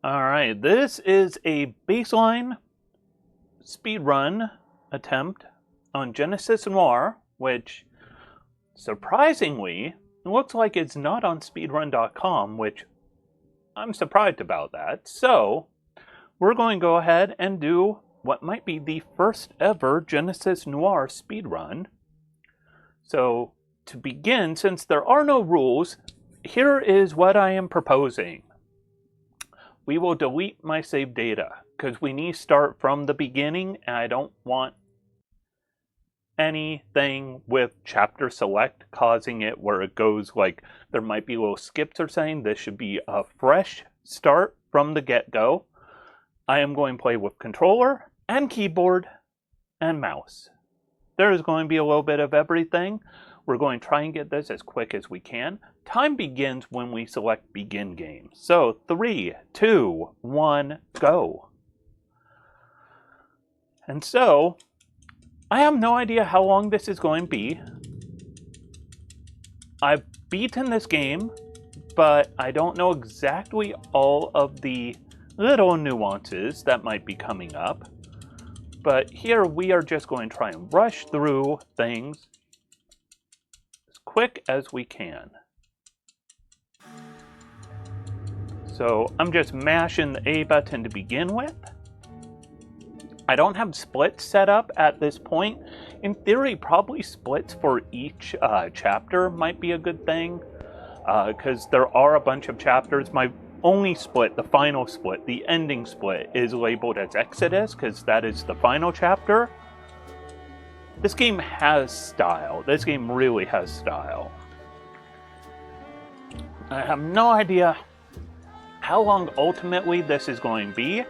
Alright, this is a baseline speedrun attempt on Genesis Noir, which, surprisingly, looks like it's not on speedrun.com, which I'm surprised about that. So, we're going to go ahead and do what might be the first ever Genesis Noir speedrun. So, to begin, since there are no rules, here is what I am proposing. We will delete my save data because we need to start from the beginning, and I don't want anything with chapter select causing it where it goes like there might be little skips or something. This should be a fresh start from the get-go. I am going to play with controller and keyboard and mouse. There is going to be a little bit of everything. We're going to try and get this as quick as we can. Time begins when we select begin game. So 3, 2, 1, go. And so, I have no idea how long this is going to be. I've beaten this game, but I don't know exactly all of the little nuances that might be coming up. But here we are just going to try and rush through things as quick as we can. So I'm just mashing the A button to begin with. I don't have splits set up at this point. In theory, probably splits for each chapter might be a good thing, because there are a bunch of chapters. My only split, the final split, the ending split, is labeled as Exodus, because that is the final chapter. This game has style. This game really has style. I have no idea how long ultimately this is going to be,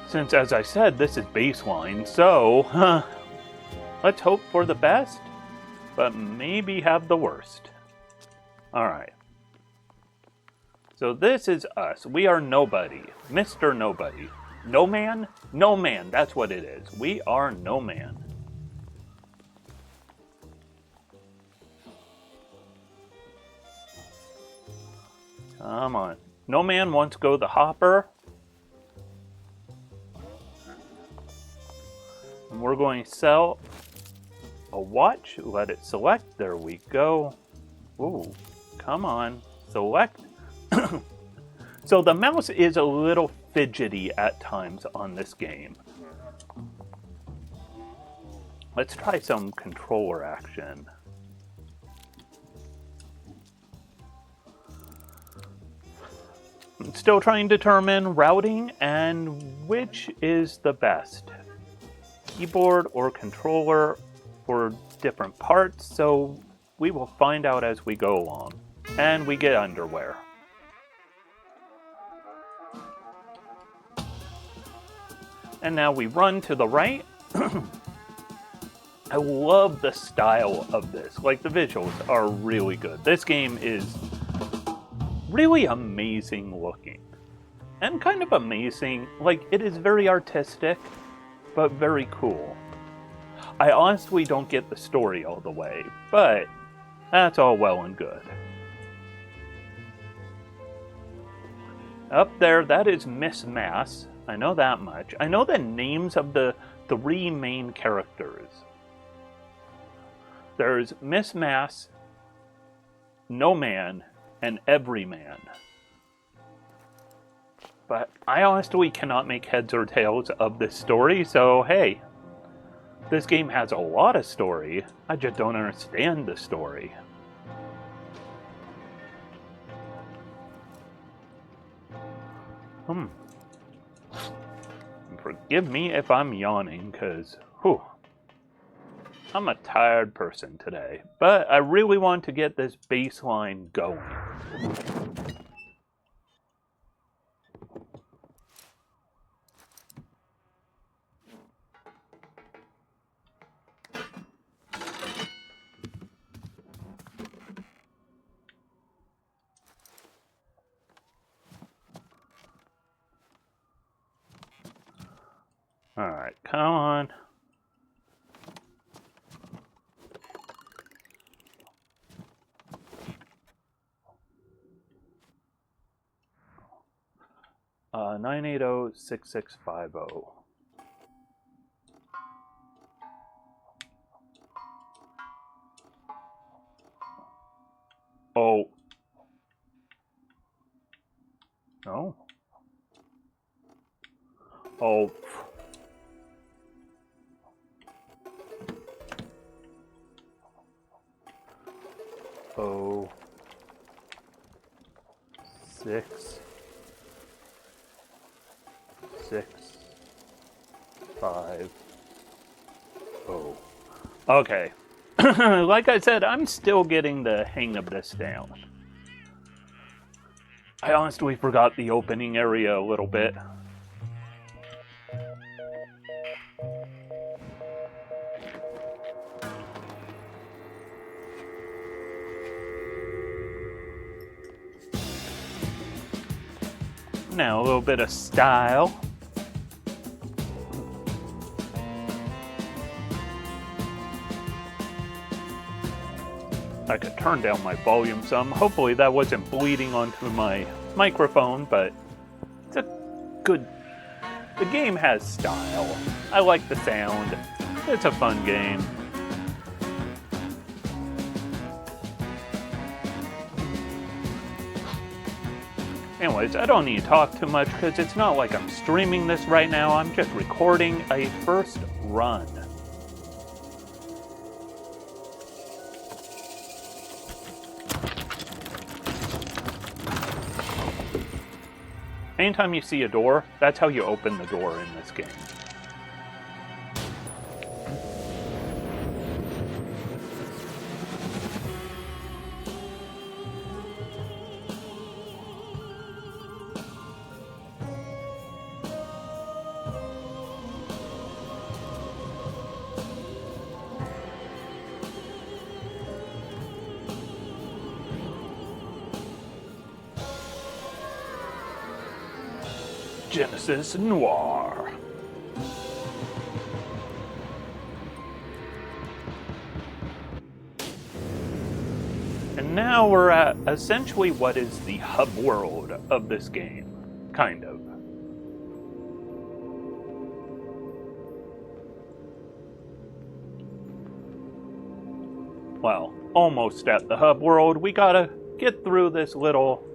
since, as I said, this is baseline, so let's hope for the best, but maybe have the worst. Alright. So this is us. We are nobody. Mr. Nobody. No man? No man, that's what it is. We are no man. Come on. No man wants to go the hopper. And we're going to sell a watch. Let it select. There we go. Ooh, come on. Select. So the mouse is a little fidgety at times on this game. Let's try some controller action. I'm still trying to determine routing and which is the best. Keyboard or controller for different parts, so we will find out as we go along. And we get underwear. And now we run to the right. I love the style of this. Like, the visuals are really good. This game is really amazing looking. And kind of amazing. Like, it is very artistic, but very cool. I honestly don't get the story all the way, but that's all well and good. Up there, that is Miss Mass. I know that much. I know the names of the 3 main characters. There's Miss Mass, No Man, and Every Man. But I honestly cannot make heads or tails of this story, so hey, this game has a lot of story. I just don't understand the story. Forgive me if I'm yawning, because, I'm a tired person today. But I really want to get this baseline going. Alright, come on. 980-6650. Oh. No. Oh. Oh. 6, 6, 5. Oh. Okay. Like I said, I'm still getting the hang of this down. I honestly forgot the opening area a little bit. Now a little bit of style. I could turn down my volume some. Hopefully that wasn't bleeding onto my microphone, but it's a good... The game has style. I like the sound. It's a fun game. Anyways, I don't need to talk too much because it's not like I'm streaming this right now. I'm just recording a first run. Anytime you see a door, that's how you open the door in this game. Genesis Noir. And now we're at essentially what is the hub world of this game, kind of. Well, almost at the hub world. We gotta get through this little...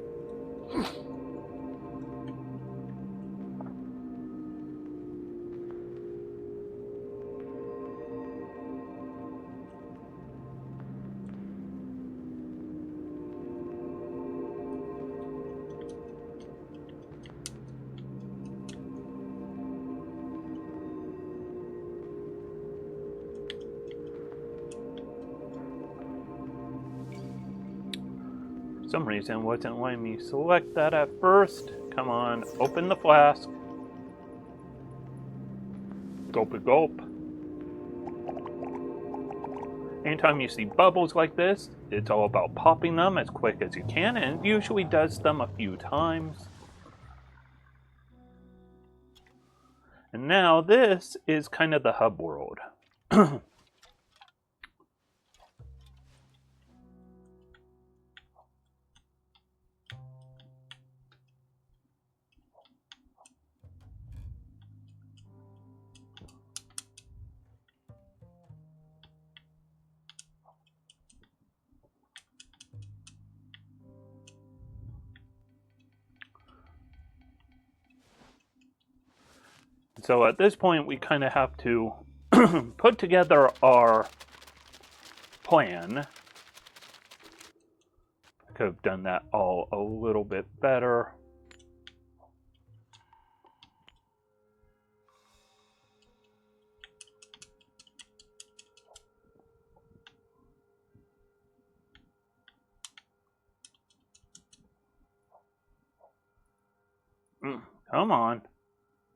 For some reason, it wasn't letting me select that at first. Come on, open the flask. Gulp, gulp. Anytime you see bubbles like this, it's all about popping them as quick as you can, and it usually does them a few times. And now this is kind of the hub world. So at this point, we kind of have to put together our plan. Could have done that all a little bit better. Come on.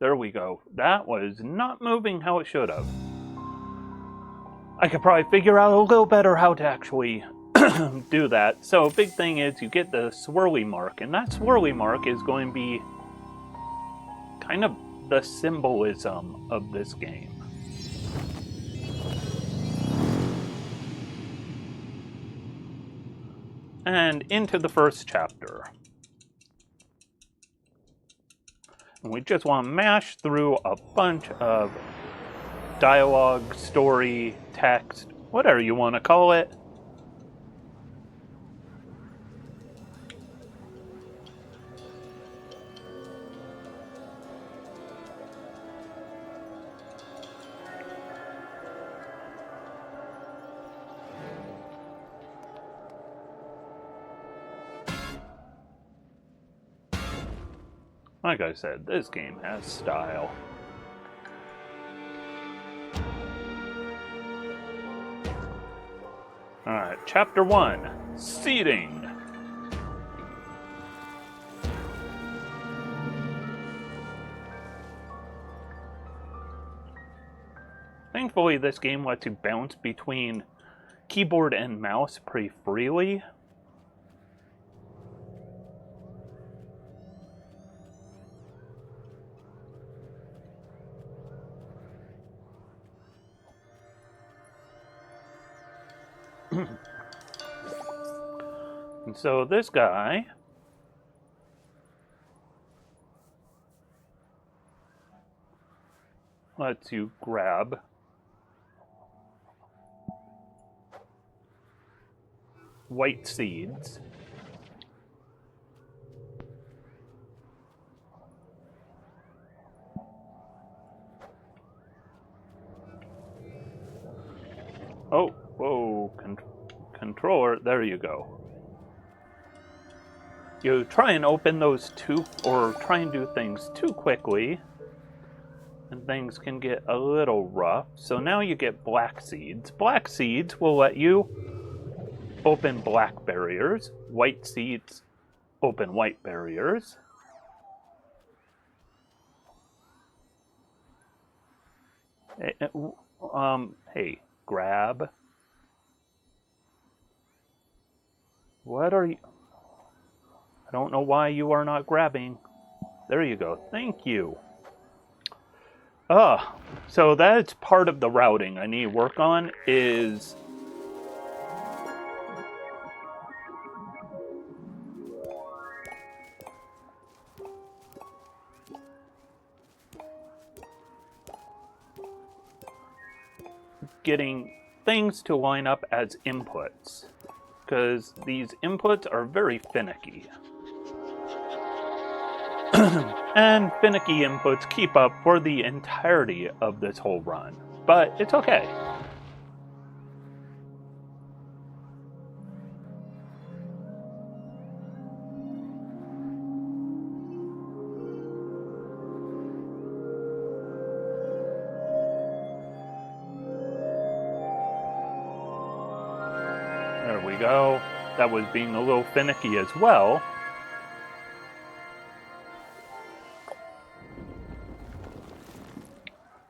There we go. That was not moving how it should have. I could probably figure out a little better how to actually do that. So big thing is you get the swirly mark, and that swirly mark is going to be kind of the symbolism of this game. And into the first chapter. And we just want to mash through a bunch of dialogue, story, text, whatever you want to call it. Like I said, this game has style. Alright, Chapter 1, Seeding. Thankfully, this game lets you bounce between keyboard and mouse pretty freely. And so this guy lets you grab white seeds. Oh, whoa, controller, there you go. You try and open those or try and do things too quickly, and things can get a little rough. So now you get black seeds. Black seeds will let you open black barriers. White seeds open white barriers. Hey, grab. What are you? I don't know why you are not grabbing. There you go. Thank you. So that's part of the routing I need to work on is getting things to line up as inputs, because these inputs are very finicky. And finicky inputs keep up for the entirety of this whole run, but it's okay. There we go. That was being a little finicky as well.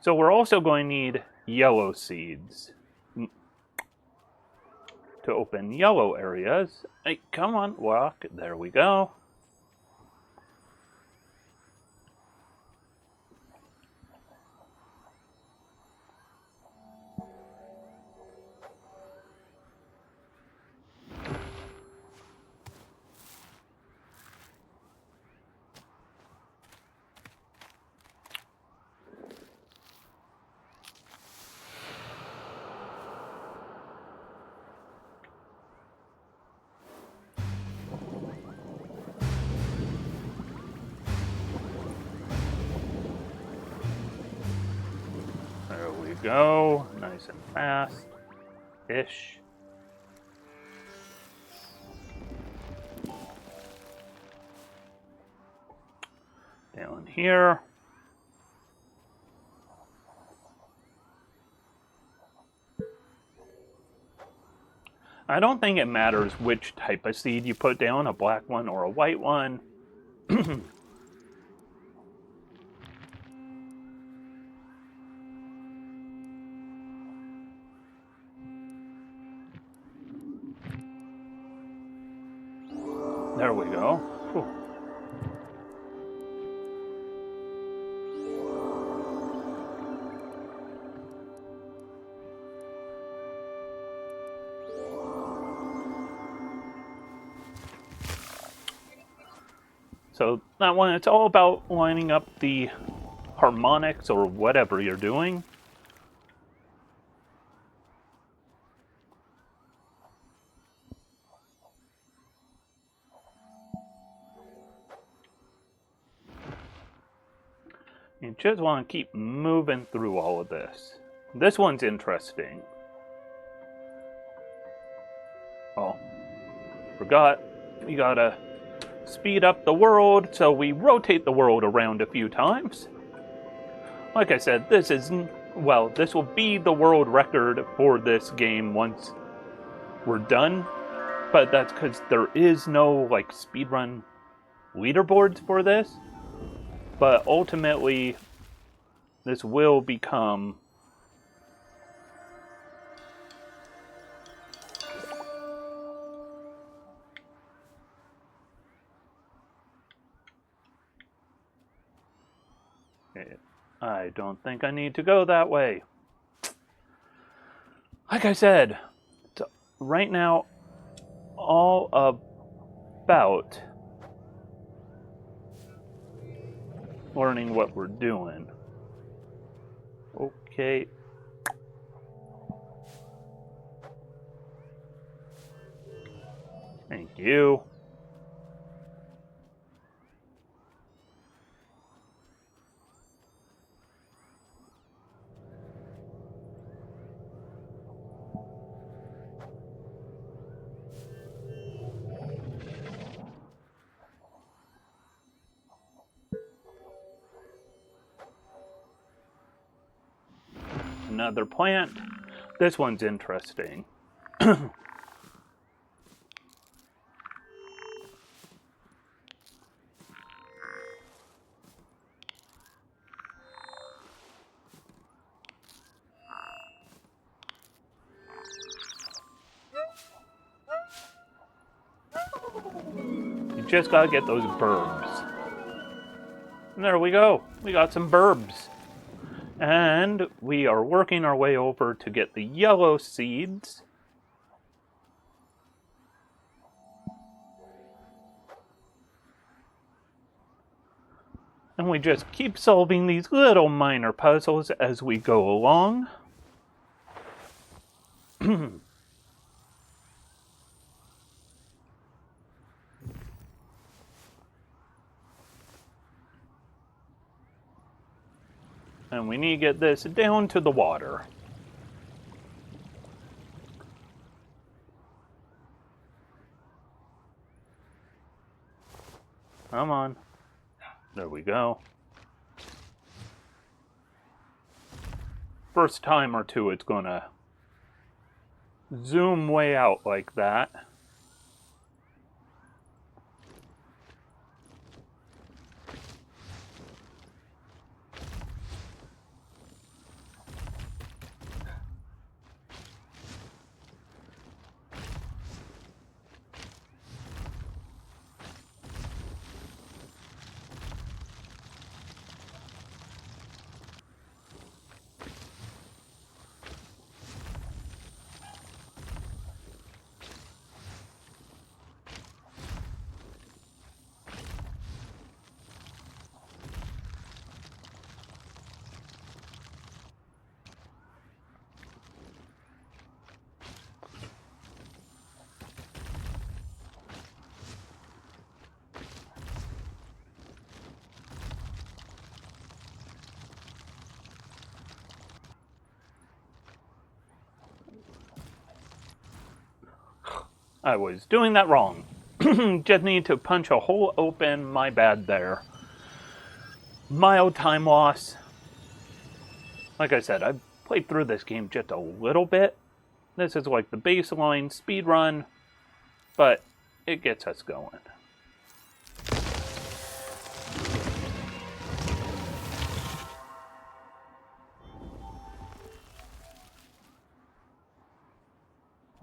So we're also going to need yellow seeds to open yellow areas. Hey, come on, walk. There we go. Go nice and fast-ish. Down here. I don't think it matters which type of seed you put down, a black one or a white one. There we go. Whew. So that one, it's all about lining up the harmonics or whatever you're doing. You just want to keep moving through all of this. This one's interesting. Oh, forgot. We gotta speed up the world, so we rotate the world around a few times. Like I said, this will be the world record for this game once we're done. But that's because there is no, like, speedrun leaderboards for this. But ultimately, this will become I don't think I need to go that way. Like I said, it's right now all about learning what we're doing. Okay. Thank you. Another plant. This one's interesting. You just gotta get those burbs. And there we go. We got some burbs. And we are working our way over to get the yellow seeds. And we just keep solving these little minor puzzles as we go along. And we need to get this down to the water. Come on. There we go. First time or two, it's gonna zoom way out like that. I was doing that wrong. Just need to punch a hole open. My bad there. Mild time loss. Like I said, I've played through this game just a little bit. This is like the baseline speedrun, but it gets us going.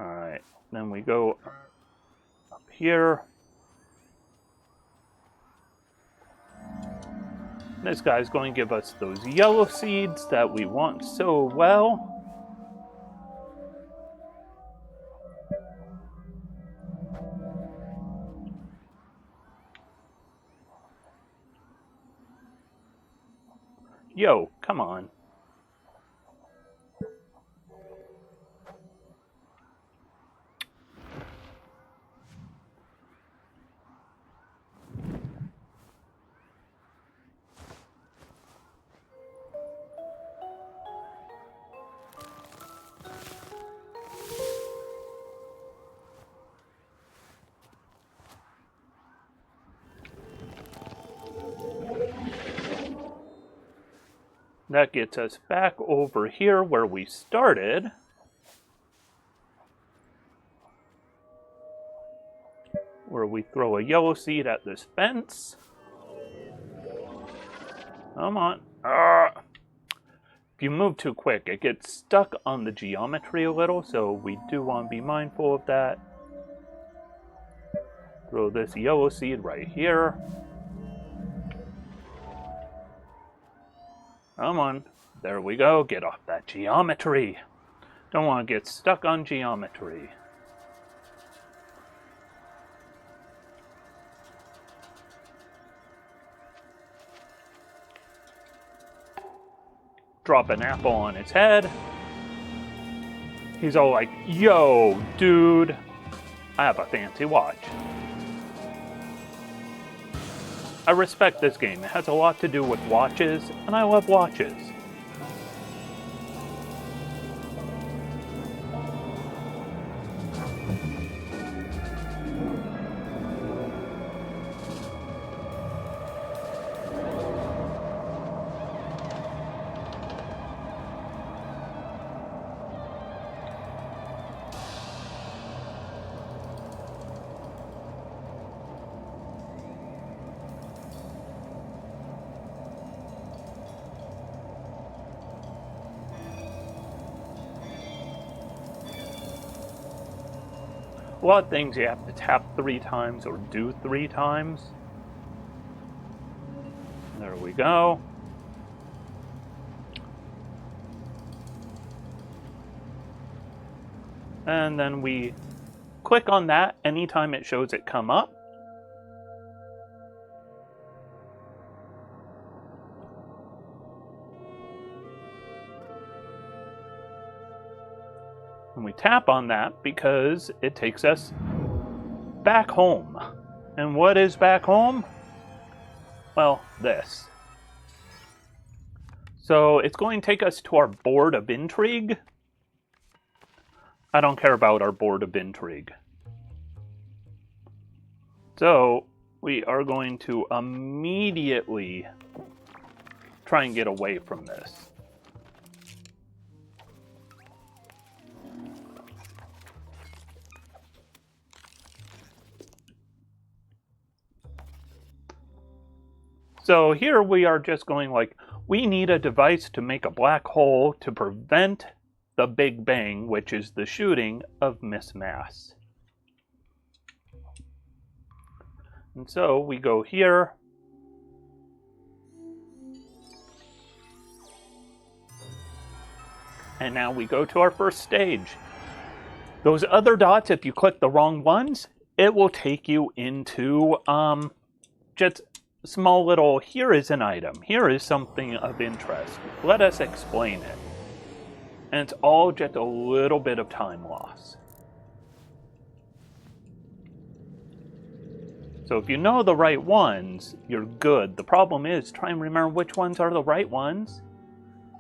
Alright, then we go up here. This guy's going to give us those yellow seeds that we want so well. Yo, come on. That gets us back over here where we started. Where we throw a yellow seed at this fence. Come on. If you move too quick, it gets stuck on the geometry a little, so we do want to be mindful of that. Throw this yellow seed right here. Come on. There we go. Get off that geometry. Don't want to get stuck on geometry. Drop an apple on its head. He's all like, yo, dude, I have a fancy watch. I respect this game. It has a lot to do with watches, and I love watches. A lot of things you have to tap 3 times or do 3 times. There we go. And then we click on that anytime it shows it come up. And we tap on that because it takes us back home. And what is back home? Well, this. So it's going to take us to our board of intrigue. I don't care about our board of intrigue. So we are going to immediately try and get away from this. So here we are just going like, we need a device to make a black hole to prevent the Big Bang, which is the shooting of Miss Mass. And so we go here. And now we go to our first stage. Those other dots, if you click the wrong ones, it will take you into just small little, here is an item, here is something of interest. Let us explain it. And it's all just a little bit of time loss. So if you know the right ones, you're good. The problem is, try and remember which ones are the right ones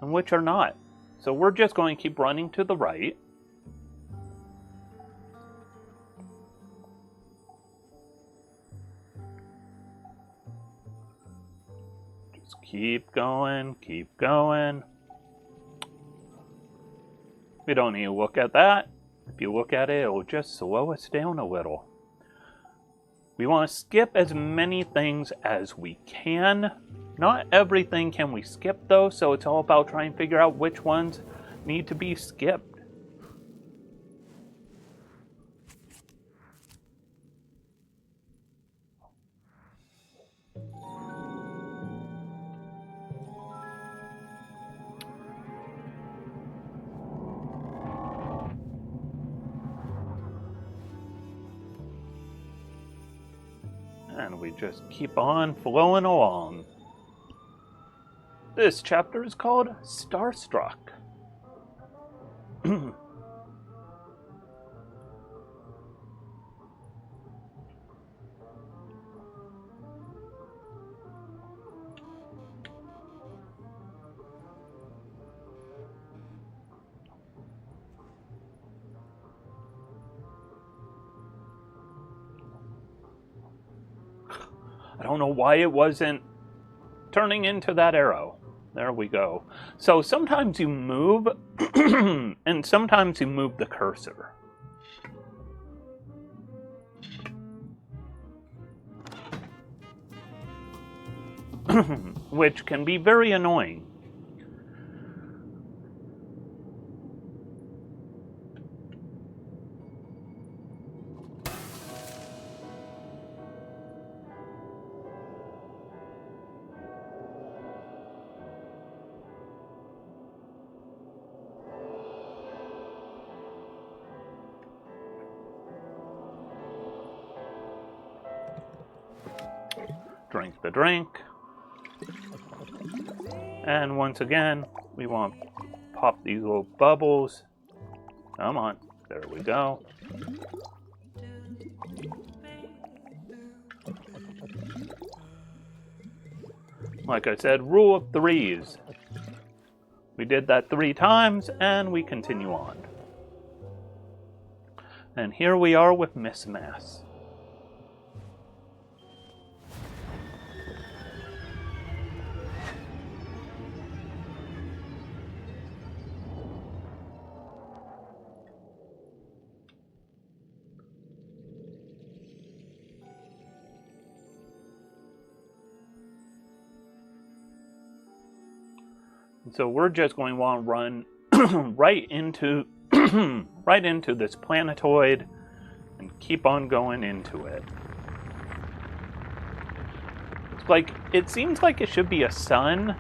and which are not. So we're just going to keep running to the right. Just keep going, keep going. We don't need to look at that. If you look at it, it will just slow us down a little. We want to skip as many things as we can. Not everything can we skip though, so it's all about trying to figure out which ones need to be skipped. And we just keep on flowing along. This chapter is called Starstruck. I don't know why it wasn't turning into that arrow. There we go. So sometimes you move, and sometimes you move the cursor. Which can be very annoying. Drink the drink. And once again, we want to pop these little bubbles. Come on. There we go. Like I said, rule of threes. We did that 3 times, and we continue on. And here we are with Miss Mass. So we're just going to want to run right into right into this planetoid and keep on going into it. It's like, it seems like it should be a sun,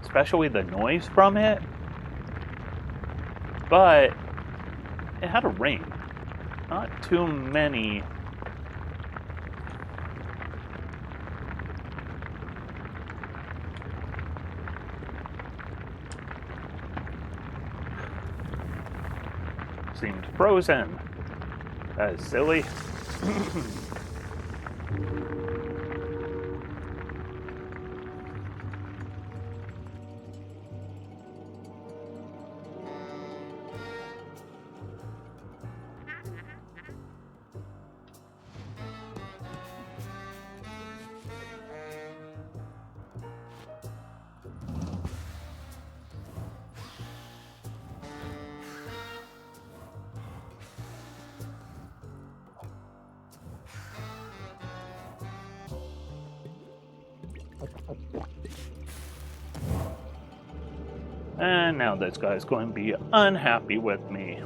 especially the noise from it, but it had a ring. Not too many. Seemed frozen. That is silly. And now this guy's going to be unhappy with me.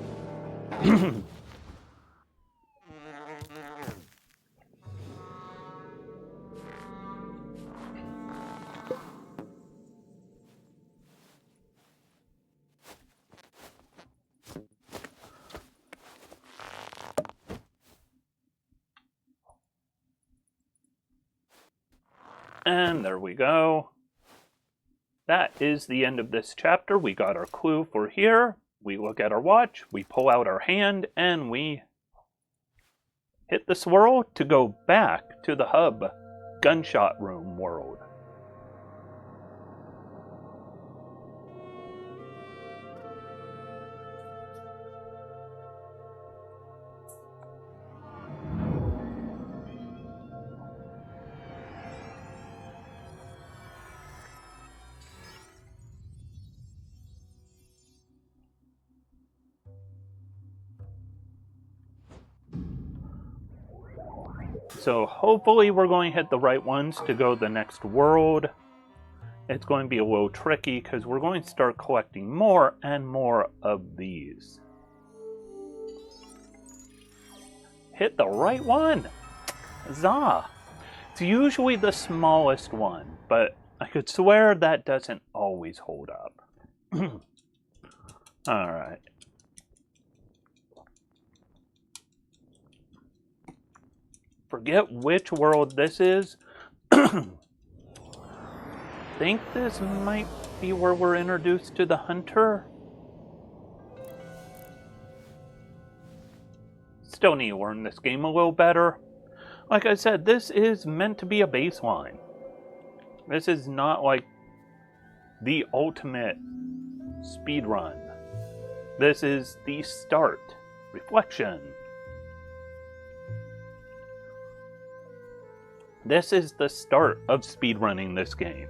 And there we go. That is the end of this chapter. We got our clue for here. We look at our watch, we pull out our hand, and we hit the swirl to go back to the hub gunshot room world. So hopefully we're going to hit the right ones to go to the next world. It's going to be a little tricky because we're going to start collecting more and more of these. Hit the right one! Huzzah! It's usually the smallest one, but I could swear that doesn't always hold up. Alright. Forget which world this is. think this might be where we're introduced to the hunter. Still need to learn this game a little better. Like I said, this is meant to be a baseline. This is not like the ultimate speedrun. This is the start. Reflection. This is the start of speedrunning this game.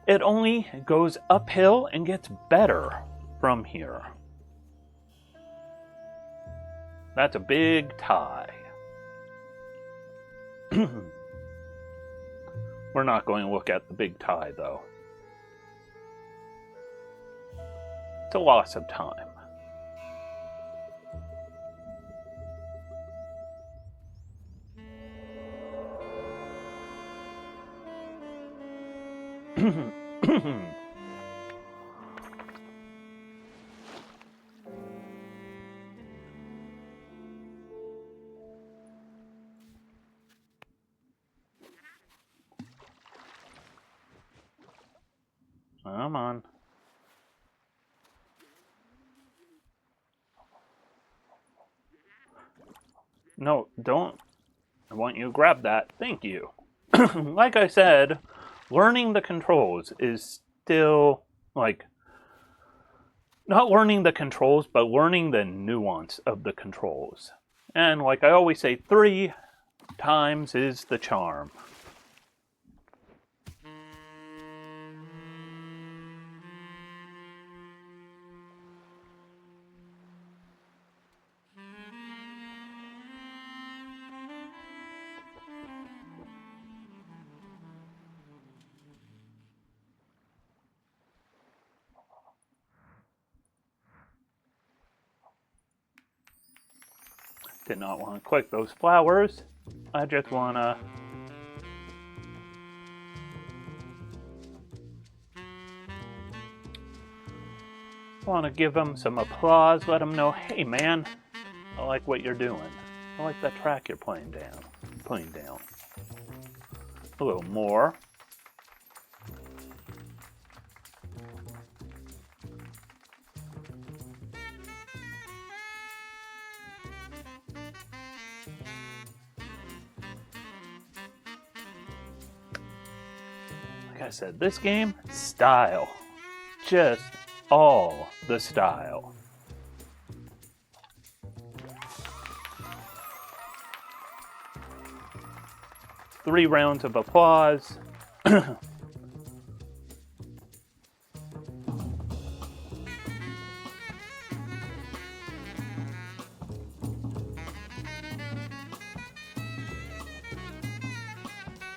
It only goes uphill and gets better from here. That's a big tie. We're not going to look at the big tie, though. It's a loss of time. Come on. No, don't. I want you to grab that. Thank you. Like I said, learning the controls is still, like, not learning the controls, but learning the nuance of the controls. And like I always say, 3 times is the charm. Did not want to click those flowers. I just want to... give them some applause, let them know, hey man, I like what you're doing. I like that track you're playing down. A little more. Like I said, this game, style. Just all the style. Three rounds of applause.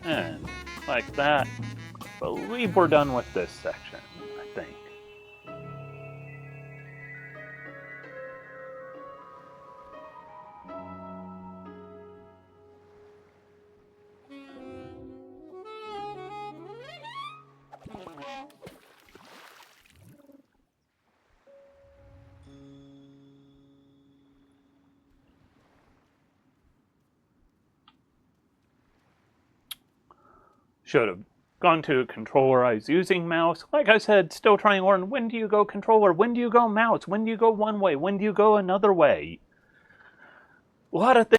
And like that, I believe we're done with this section, I think. Should have gone to a controller I was using mouse. Like I said, still trying to learn, when do you go controller? When do you go mouse? When do you go one way? When do you go another way? A lot of things.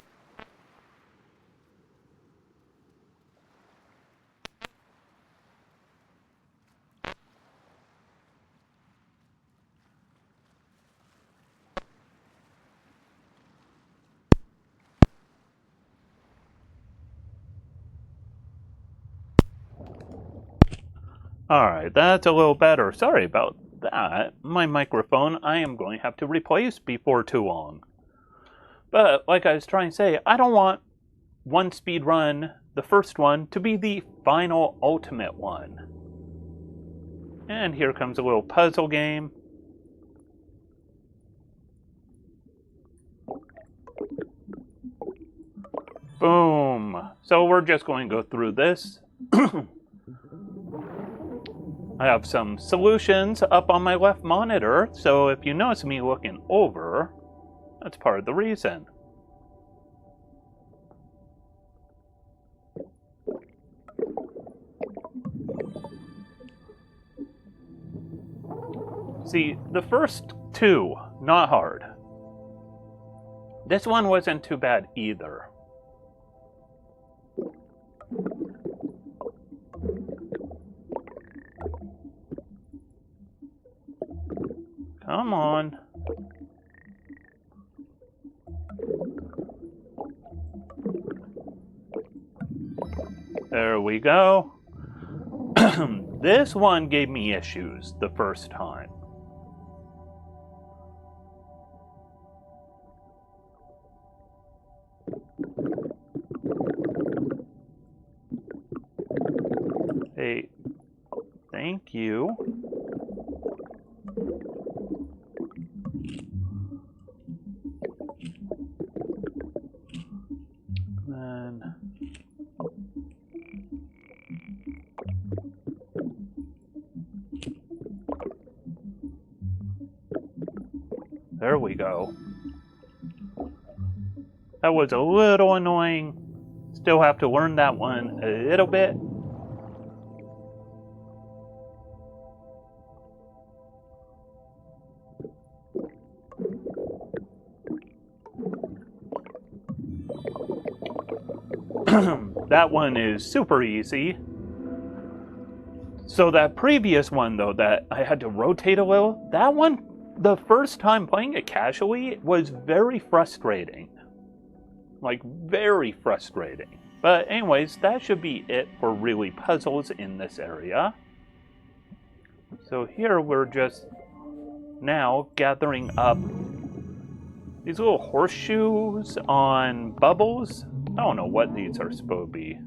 Alright, that's a little better. Sorry about that. My microphone I am going to have to replace before too long. But like I was trying to say, I don't want one speed run, the first one, to be the final ultimate one. And here comes a little puzzle game. Boom. So we're just going to go through this. I have some solutions up on my left monitor, so if you notice me looking over, that's part of the reason. See, the first two, not hard. This one wasn't too bad either. Come on. There we go. This one gave me issues the first time. Hey, thank you. Then there we go. That was a little annoying. Still have to learn that one a little bit. That one is super easy. So that previous one, though, that I had to rotate a little, that one, the first time playing it casually, was very frustrating. Like, very frustrating. But anyways, that should be it for really puzzles in this area. So here we're just now gathering up these little horseshoes on bubbles. I don't know what these are supposed to be.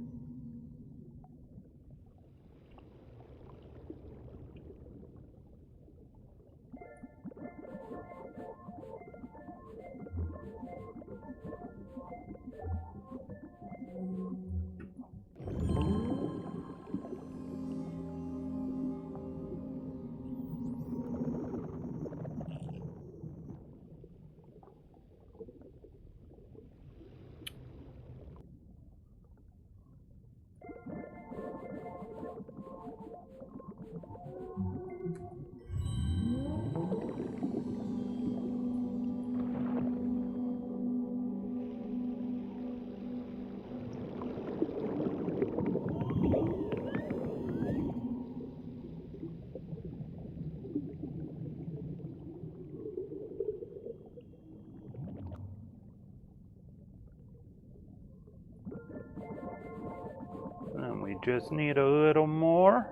And we just need a little more.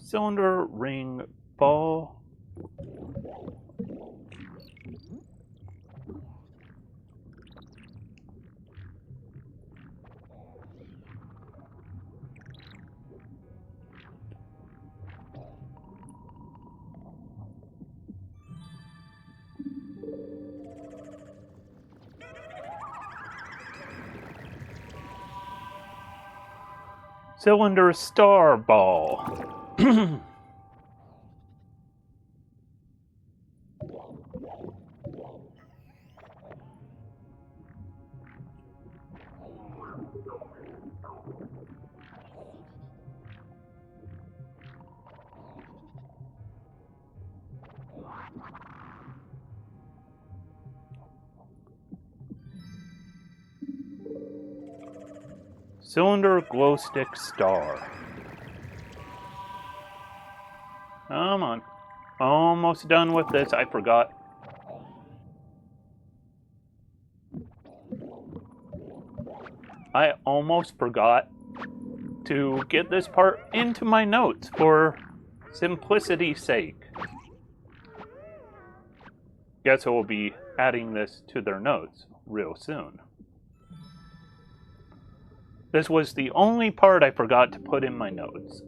Cylinder, ring, ball. Cylinder, star, ball. Cylinder, glow stick, star. Come on. Almost done with this. I forgot. I almost forgot to get this part into my notes for simplicity's sake. Guess I will be adding this to their notes real soon. This was the only part I forgot to put in my notes.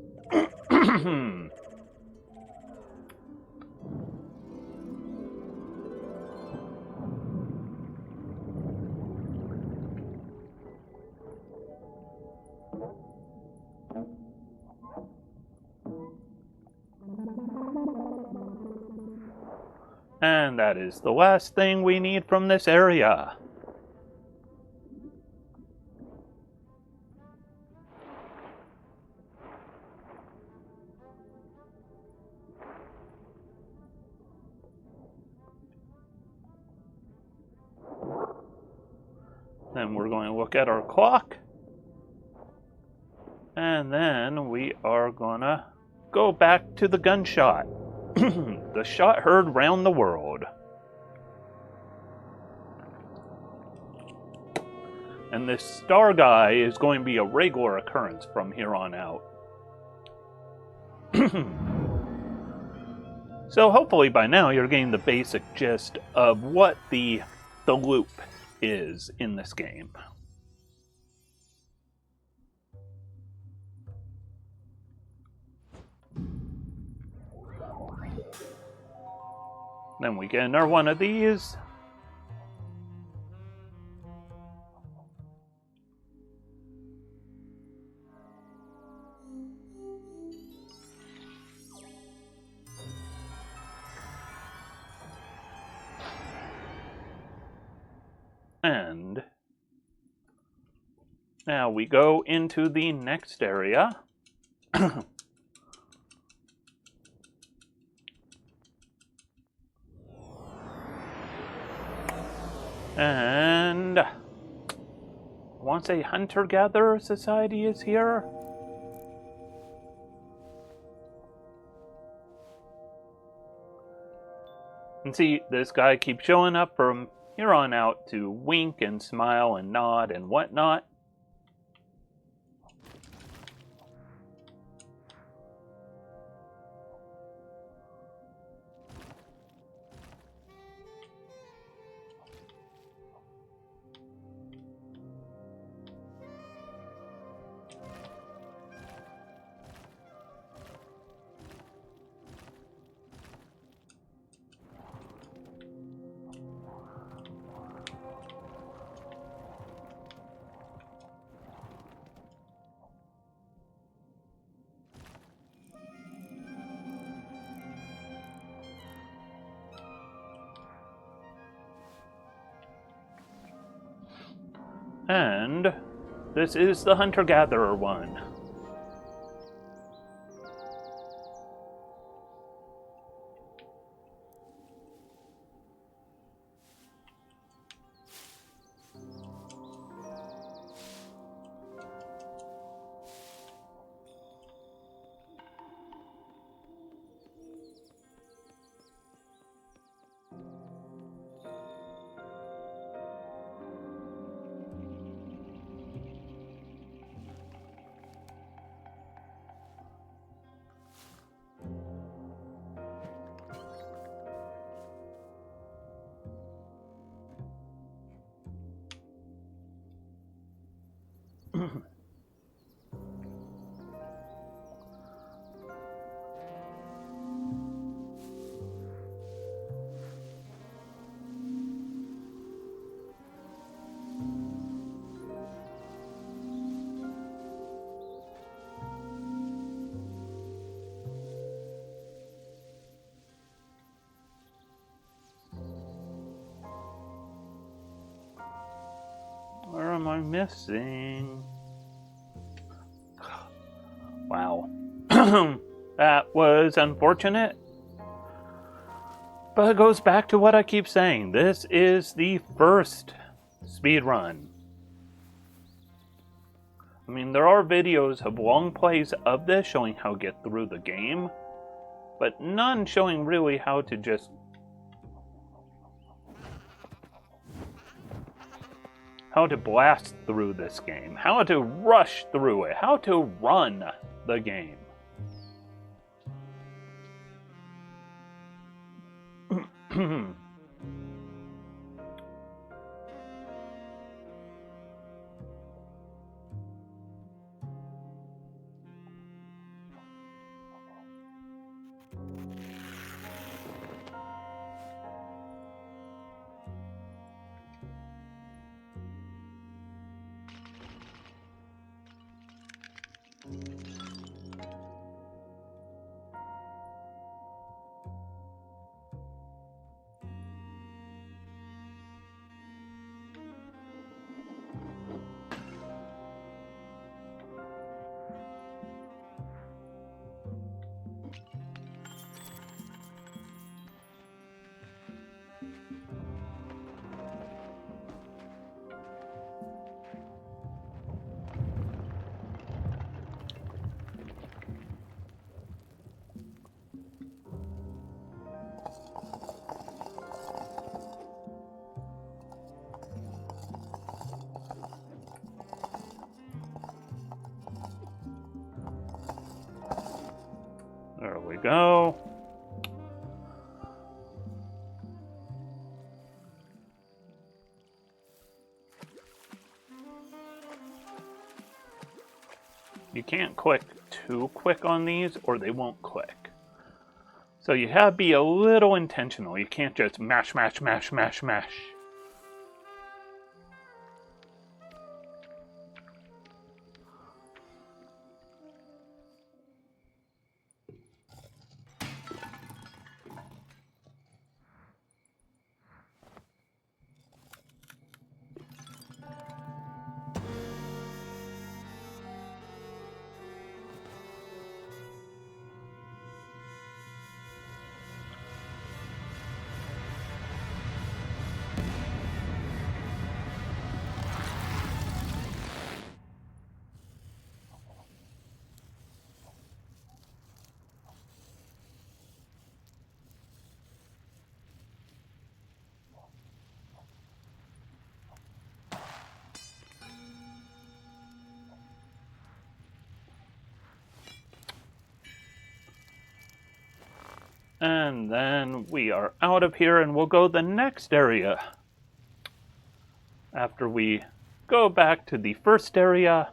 And that is the last thing we need from this area. Then we're going to look at our clock. And then we are gonna go back to the gunshot. The shot heard round the world. And this star guy is going to be a regular occurrence from here on out. So hopefully by now you're getting the basic gist of what the loop is in this game. Then we get another one of these. And now we go into the next area. And I want to say Hunter-Gatherer Society is here. And see, this guy keeps showing up from here on out to wink and smile and nod and whatnot. And this is the Hunter-Gatherer one. Where am I missing? Wow. That was unfortunate. But it goes back to what I keep saying. This is the first speedrun. I mean, there are videos of long plays of this showing how to get through the game. but none showing really how to just blast through this game, how to rush through it, how to run the game. There we go. You can't click too quick on these or they won't click. So you have to be a little intentional. You can't just mash, mash, mash, mash, mash. And then we are out of here and we'll go the next area. After we go back to the first area,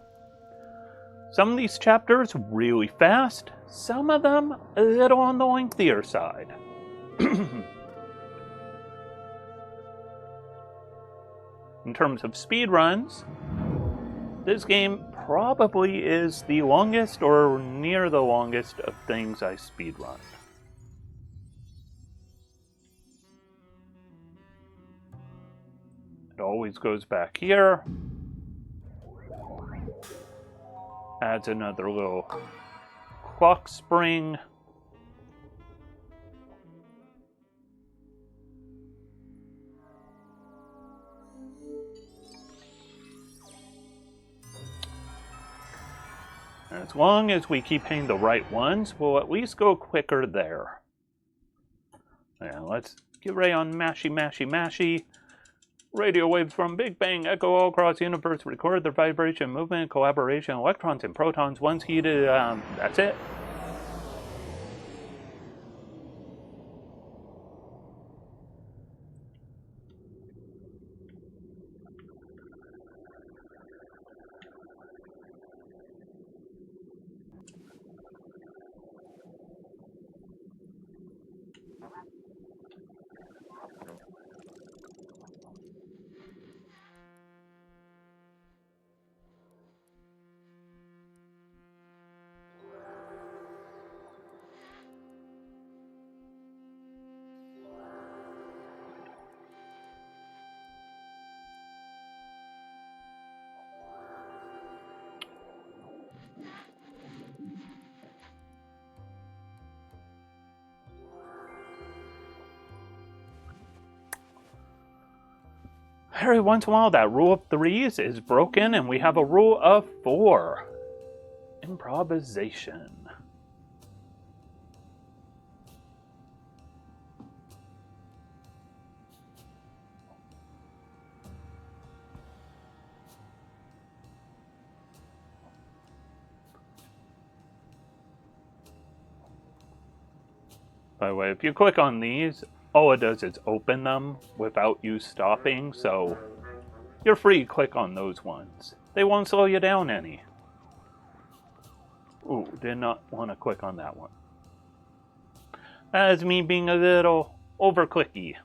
some of these chapters really fast, some of them a little on the lengthier side. In terms of speedruns, this game probably is the longest or near the longest of things I speedrun. It always goes back here. Adds another little clock spring. As long as we keep hitting the right ones, we'll at least go quicker there. Now let's get ready on mashy, mashy, mashy. Radio waves from Big Bang echo all across the universe, record their vibration, movement, collaboration, electrons and protons, once heated, that's it. Every once in a while, that rule of threes is broken, and we have a rule of four. Improvisation. By the way, if you click on these, all it does is open them without you stopping, so you're free to click on those ones. They won't slow you down any. Ooh, did not want to click on that one. That is me being a little over-clicky.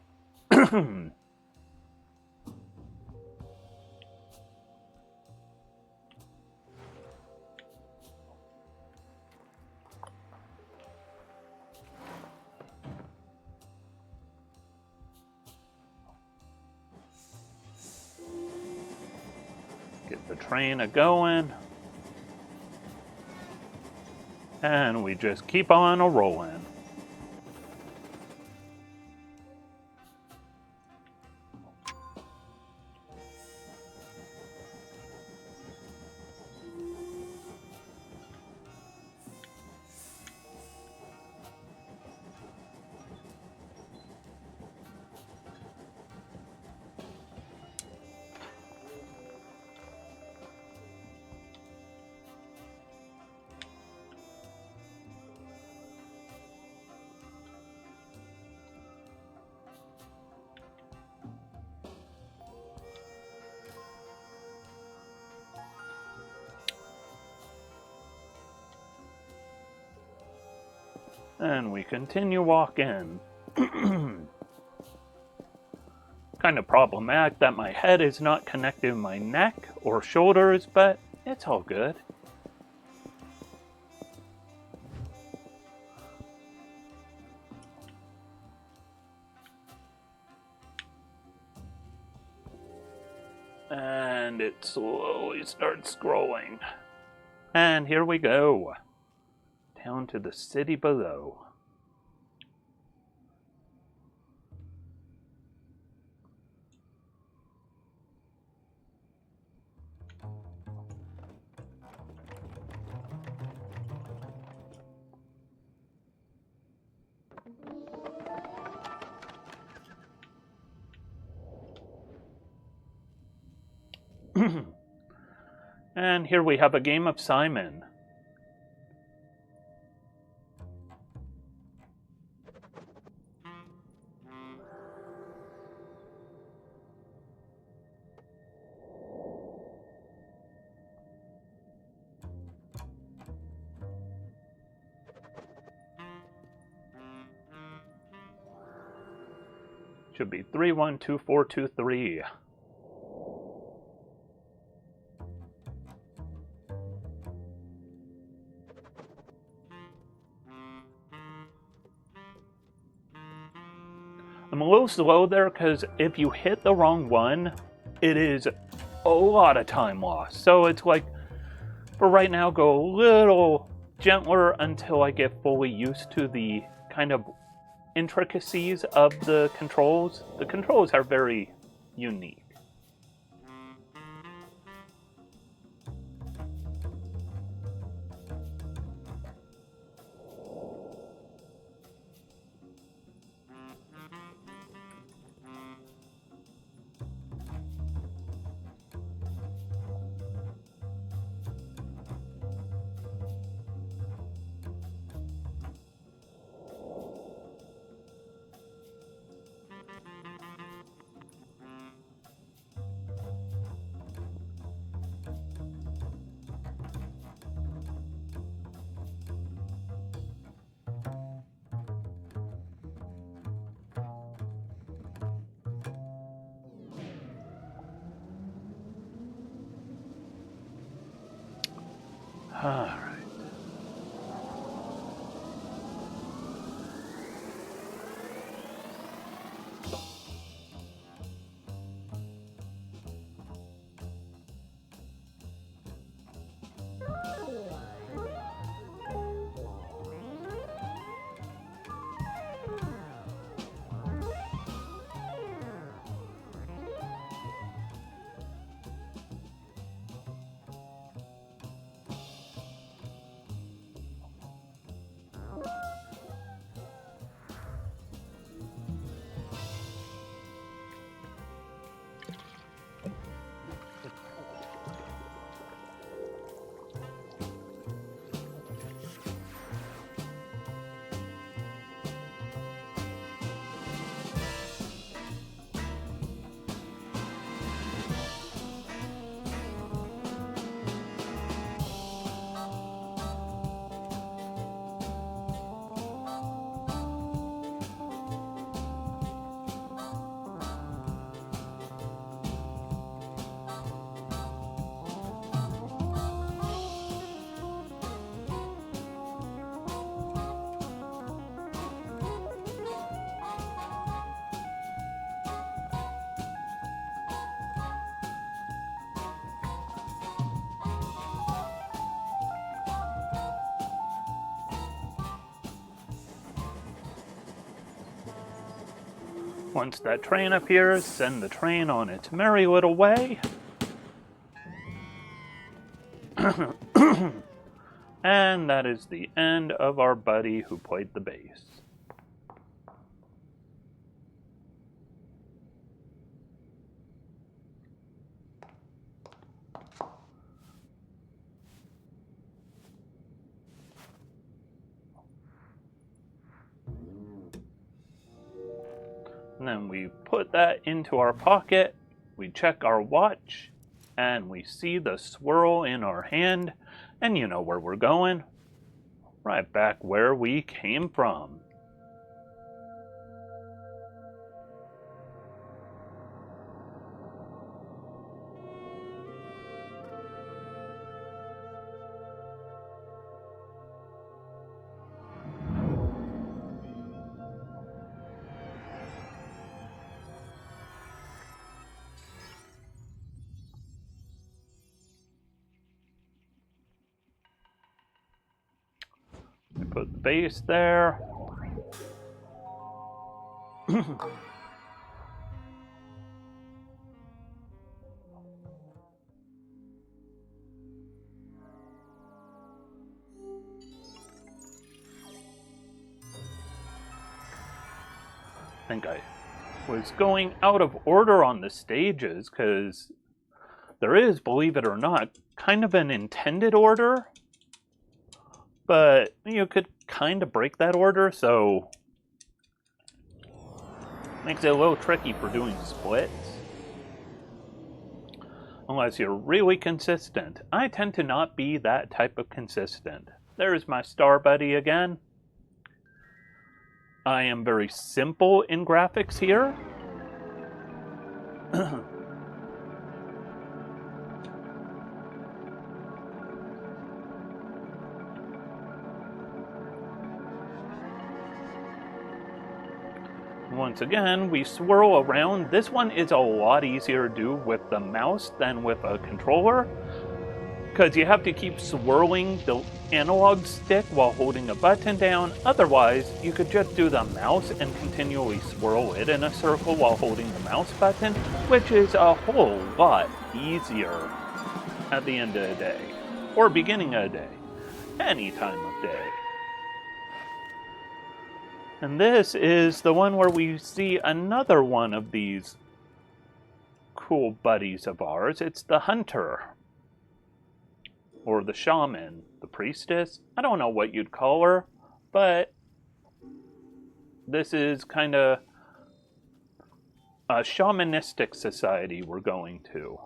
Get the train a-going. And we just keep on a-rolling. And we continue walking. Kind of problematic that my head is not connected to my neck or shoulders, but it's all good. And it slowly starts scrolling. And here we go. Down to the city below. And here we have a game of Simon. Should be 312423. I'm a little slow there because if you hit the wrong one, it is a lot of time lost. So it's like, for right now, go a little gentler until I get fully used to the kind of intricacies of the controls. The controls are very unique. All right. Once that train appears, send the train on its merry little way. And that is the end of our buddy who played the bass. And then we put that into our pocket, we check our watch, and we see the swirl in our hand, and you know where we're going. Right back where we came from. We put the base there. I think I was going out of order on the stages because there is, believe it or not, kind of an intended order, but you could kind of break that order, so makes it a little tricky for doing splits. Unless you're really consistent. I tend to not be that type of consistent. There's my star buddy again. I am very simple in graphics here. Once again, we swirl around. This one is a lot easier to do with the mouse than with a controller, because you have to keep swirling the analog stick while holding a button down. Otherwise, you could just do the mouse and continually swirl it in a circle while holding the mouse button, which is a whole lot easier at the end of the day, or beginning of the day, any time of day. And this is the one where we see another one of these cool buddies of ours. It's the hunter. Or the shaman. The priestess. I don't know what you'd call her. But this is kind of a shamanistic society we're going to.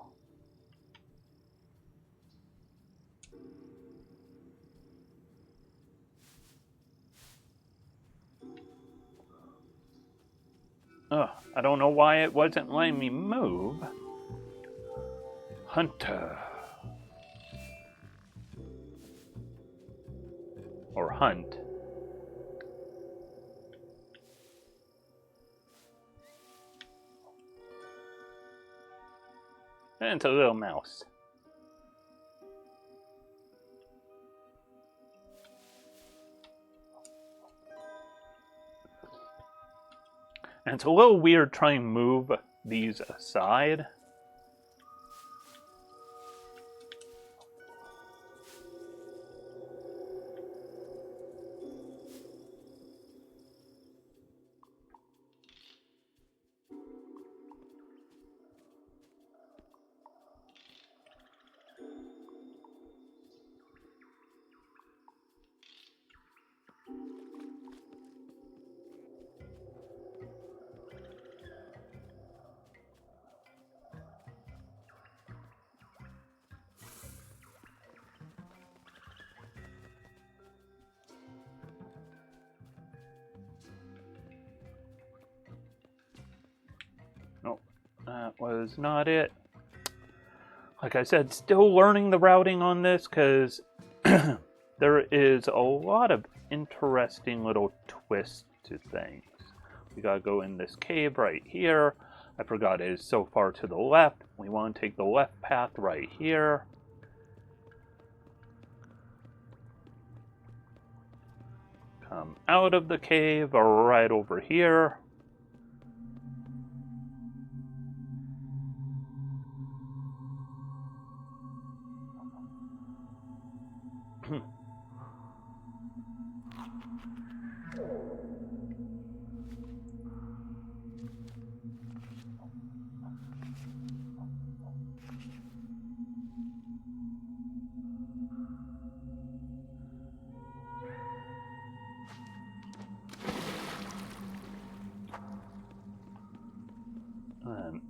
I don't know why it wasn't letting me move. Hunter. Or hunt. And it's a little mouse. And it's a little weird trying to move these aside. That was not it. Like I said, still learning the routing on this because there is a lot of interesting little twists to things. We gotta go in this cave right here. I forgot it is so far to the left. We want to take the left path right here. Come out of the cave right over here.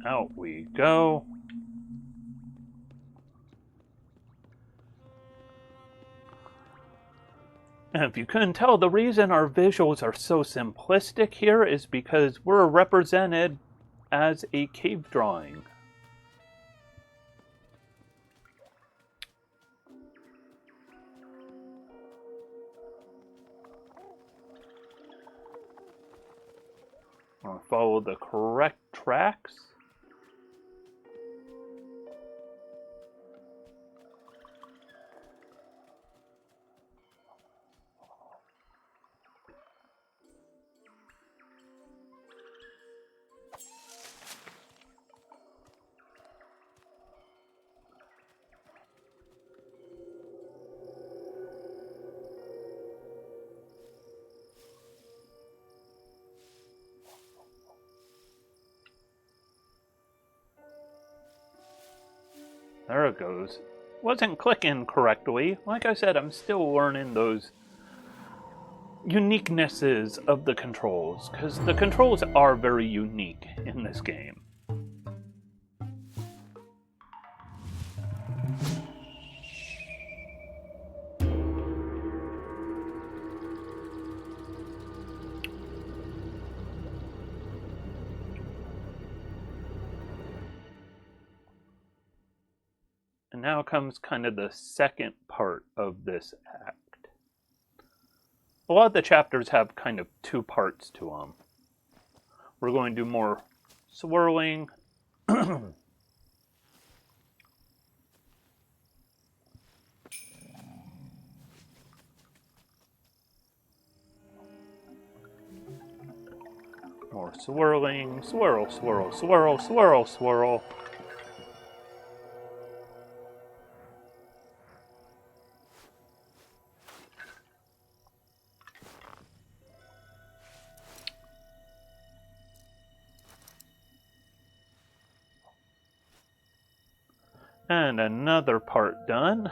Out we go. And if you couldn't tell, the reason our visuals are so simplistic here is because we're represented as a cave drawing. I'll follow the correct tracks. There it goes. Wasn't clicking correctly. Like I said, I'm still learning those uniquenesses of the controls, because the controls are very unique in this game. And now comes kind of the second part of this act. A lot of the chapters have kind of two parts to them. We're going to do more swirling. More swirling. Swirl, swirl, swirl, swirl, swirl. And another part done.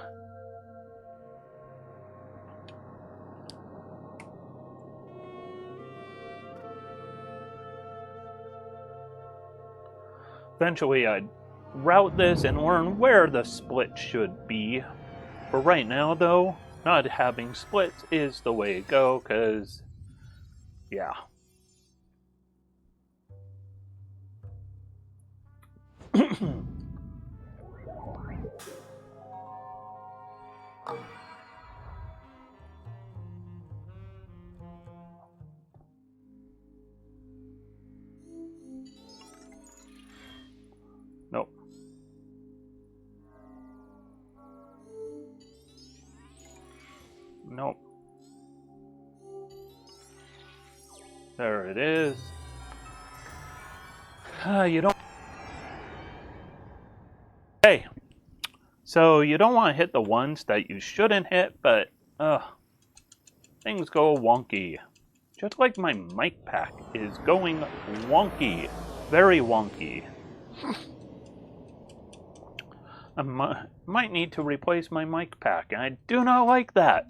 Eventually I'd route this and learn where the split should be. For right now though, not having splits is the way to go, because, yeah. Nope. Nope. There it is. You don't... Hey! So you don't want to hit the ones that you shouldn't hit, but, things go wonky. Just like my mic pack is going wonky. Very wonky. I might need to replace my mic pack, and I do not like that.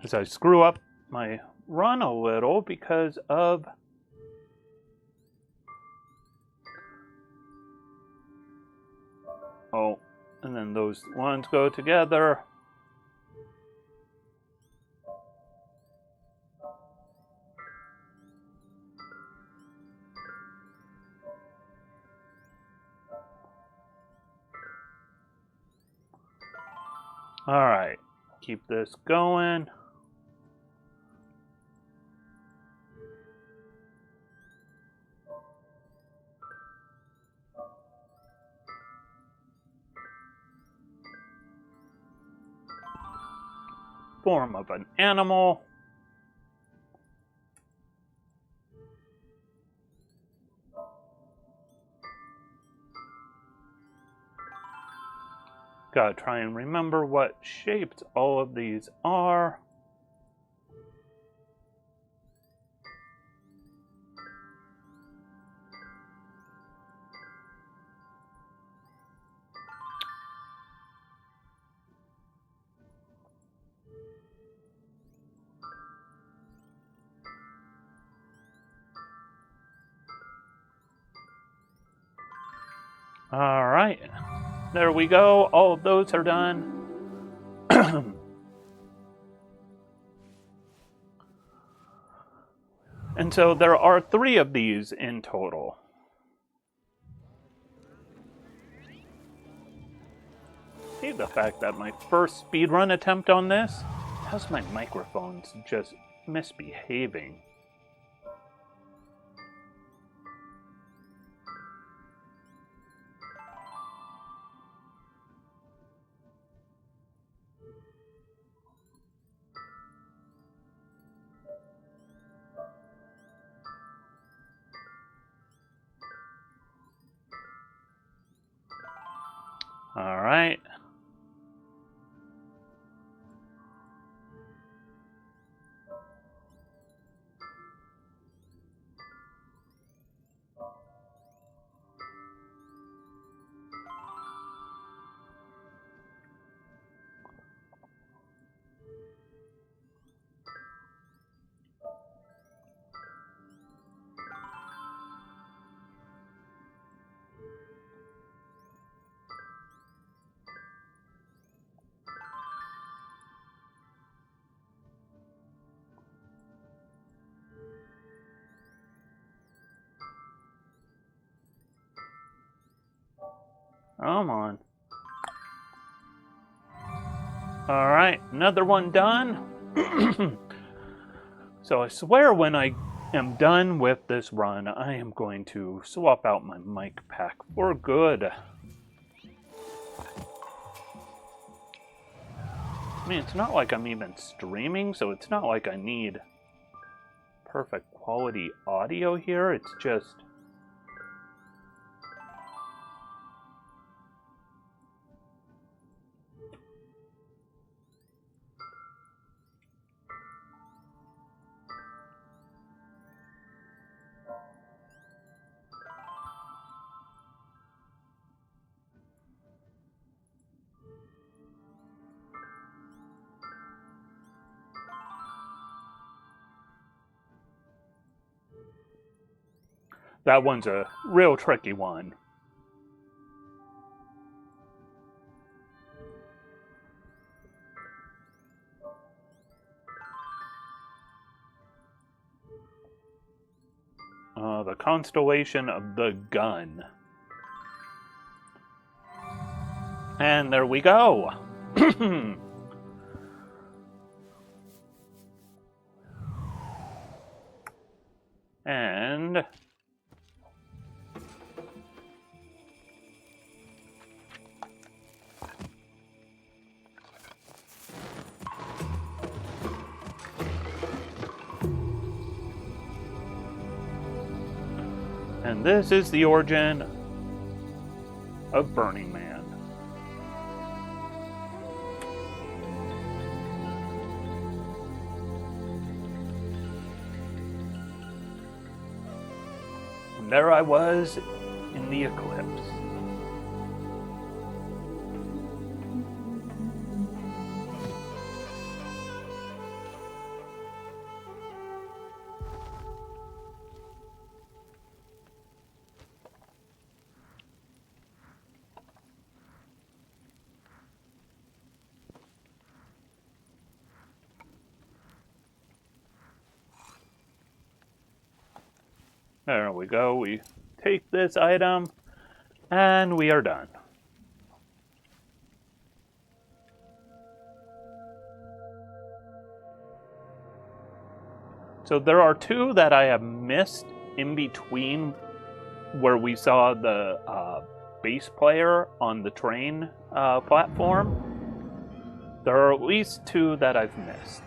As I screw up my run a little because of and then those ones go together. All right, keep this going. Form of an animal. Gotta try and remember what shapes all of these are. All right, there we go. All of those are done. And so there are 3 of these in total. I hate the fact that my first speedrun attempt on this has my microphones just misbehaving. All right. Come on. All right, another one done. So I swear when I am done with this run, I am going to swap out my mic pack for good. I mean, it's not like I'm even streaming, so it's not like I need perfect quality audio here. It's just... That one's a real tricky one. The constellation of the gun. And there we go. And... and this is the origin of Burning Man. And there I was in the eclipse. There we go. We take this item, and we are done. So there are 2 that I have missed in between where we saw the bass player on the train platform. There are at least 2 that I've missed.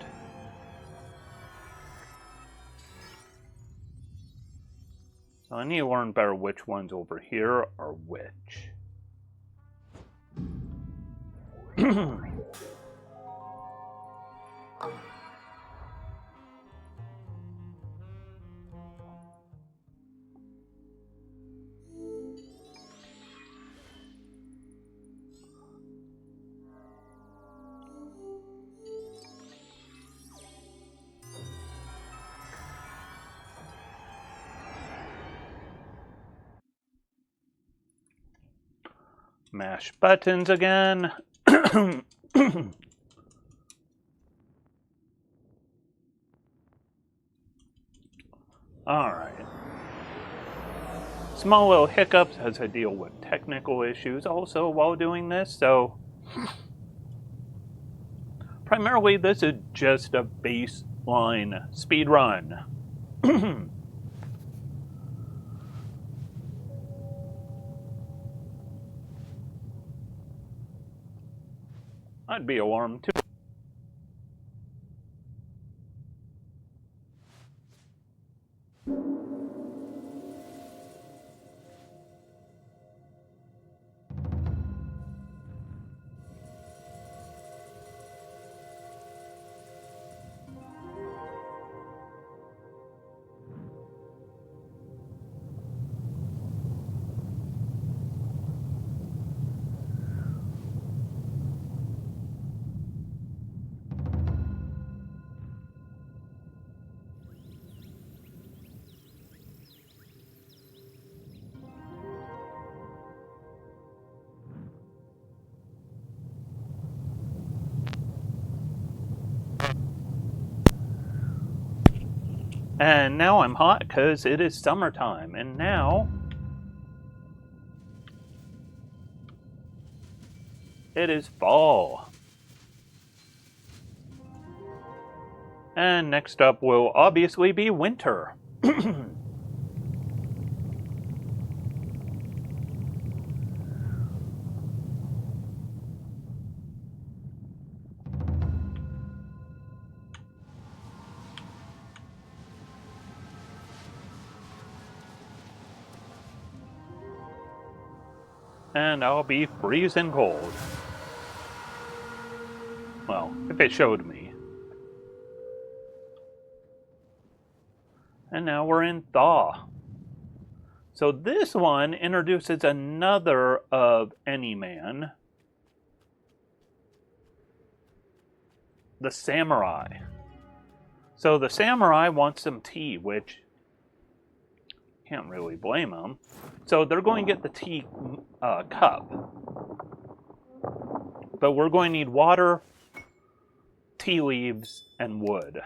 So I need to learn better which ones over here are which. Mash buttons again. Alright. Small little hiccups as I deal with technical issues also while doing this, so primarily this is just a baseline speedrun. I'd be alarmed too. And now I'm hot because it is summertime, and now it is fall. And next up will obviously be winter. And I'll be freezing cold. Well, if it showed me. And now we're in thaw. So this one introduces another of any man. The samurai. So the samurai wants some tea, which can't really blame them. So they're going to get the tea cup. But we're going to need water, tea leaves, and wood.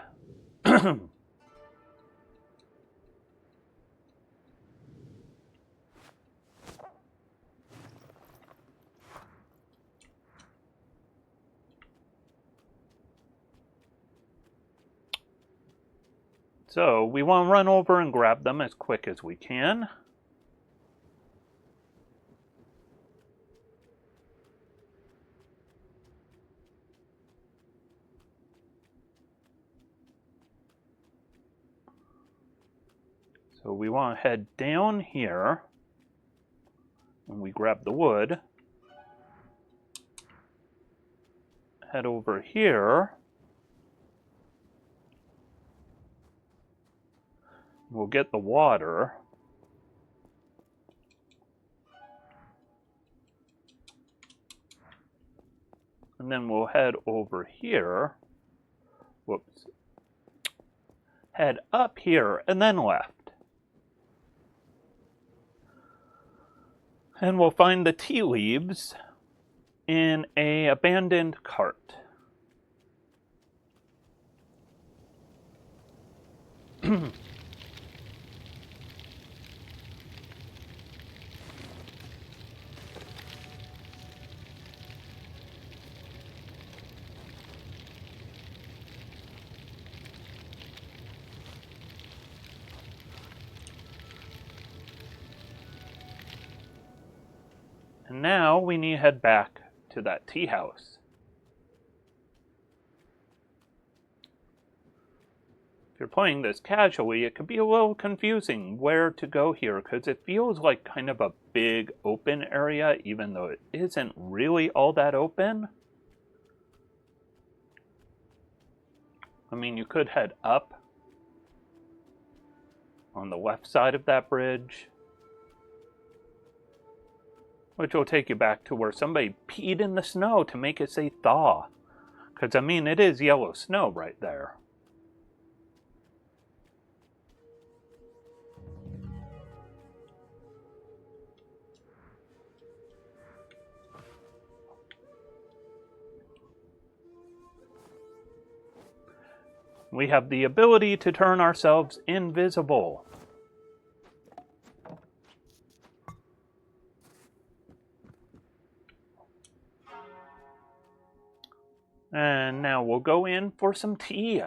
So we want to run over and grab them as quick as we can. So we want to head down here and we grab the wood. Head over here. We'll get the water. And then we'll head over here. Whoops. Head up here and then left. And we'll find the tea leaves in an abandoned cart. And now we need to head back to that tea house. If you're playing this casually, it could be a little confusing where to go here, because it feels like kind of a big open area, even though it isn't really all that open. I mean, you could head up on the left side of that bridge, which will take you back to where somebody peed in the snow to make it say thaw. Because, I mean, it is yellow snow right there. We have the ability to turn ourselves invisible. And now we'll go in for some tea.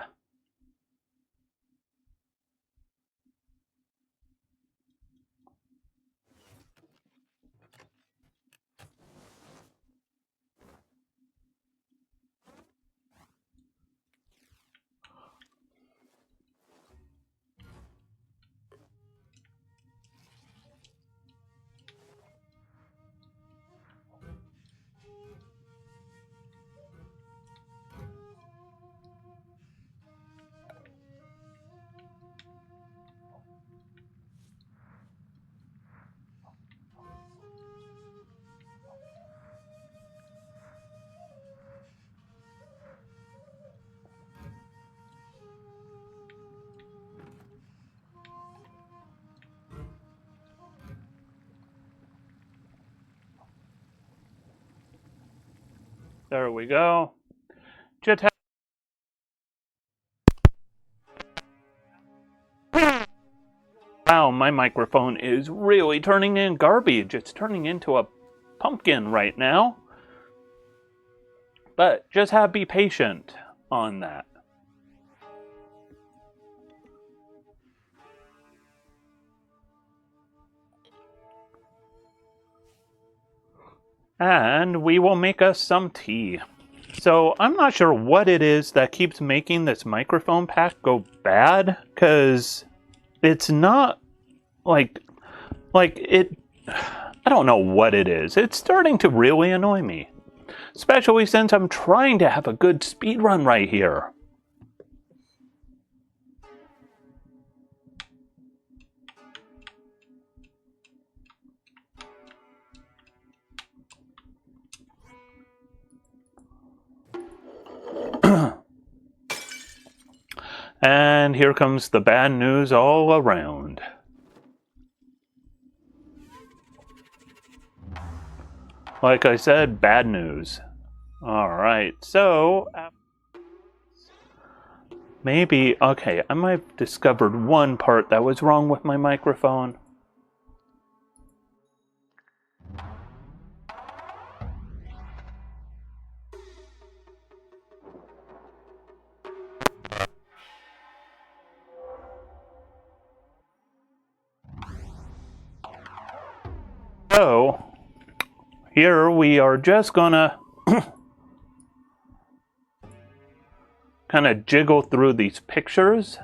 There we go. Wow, my microphone is really turning in garbage. It's turning into a pumpkin right now. But just be patient on that. And we will make us some tea. So I'm not sure what it is that keeps making this microphone pack go bad, because it's not like it. I don't know what it is. It's starting to really annoy me, especially since I'm trying to have a good speedrun right here. And here comes the bad news all around. Like I said, bad news. Alright, so maybe, okay, I might have discovered one part that was wrong with my microphone. So, here we are just gonna kind of jiggle through these pictures.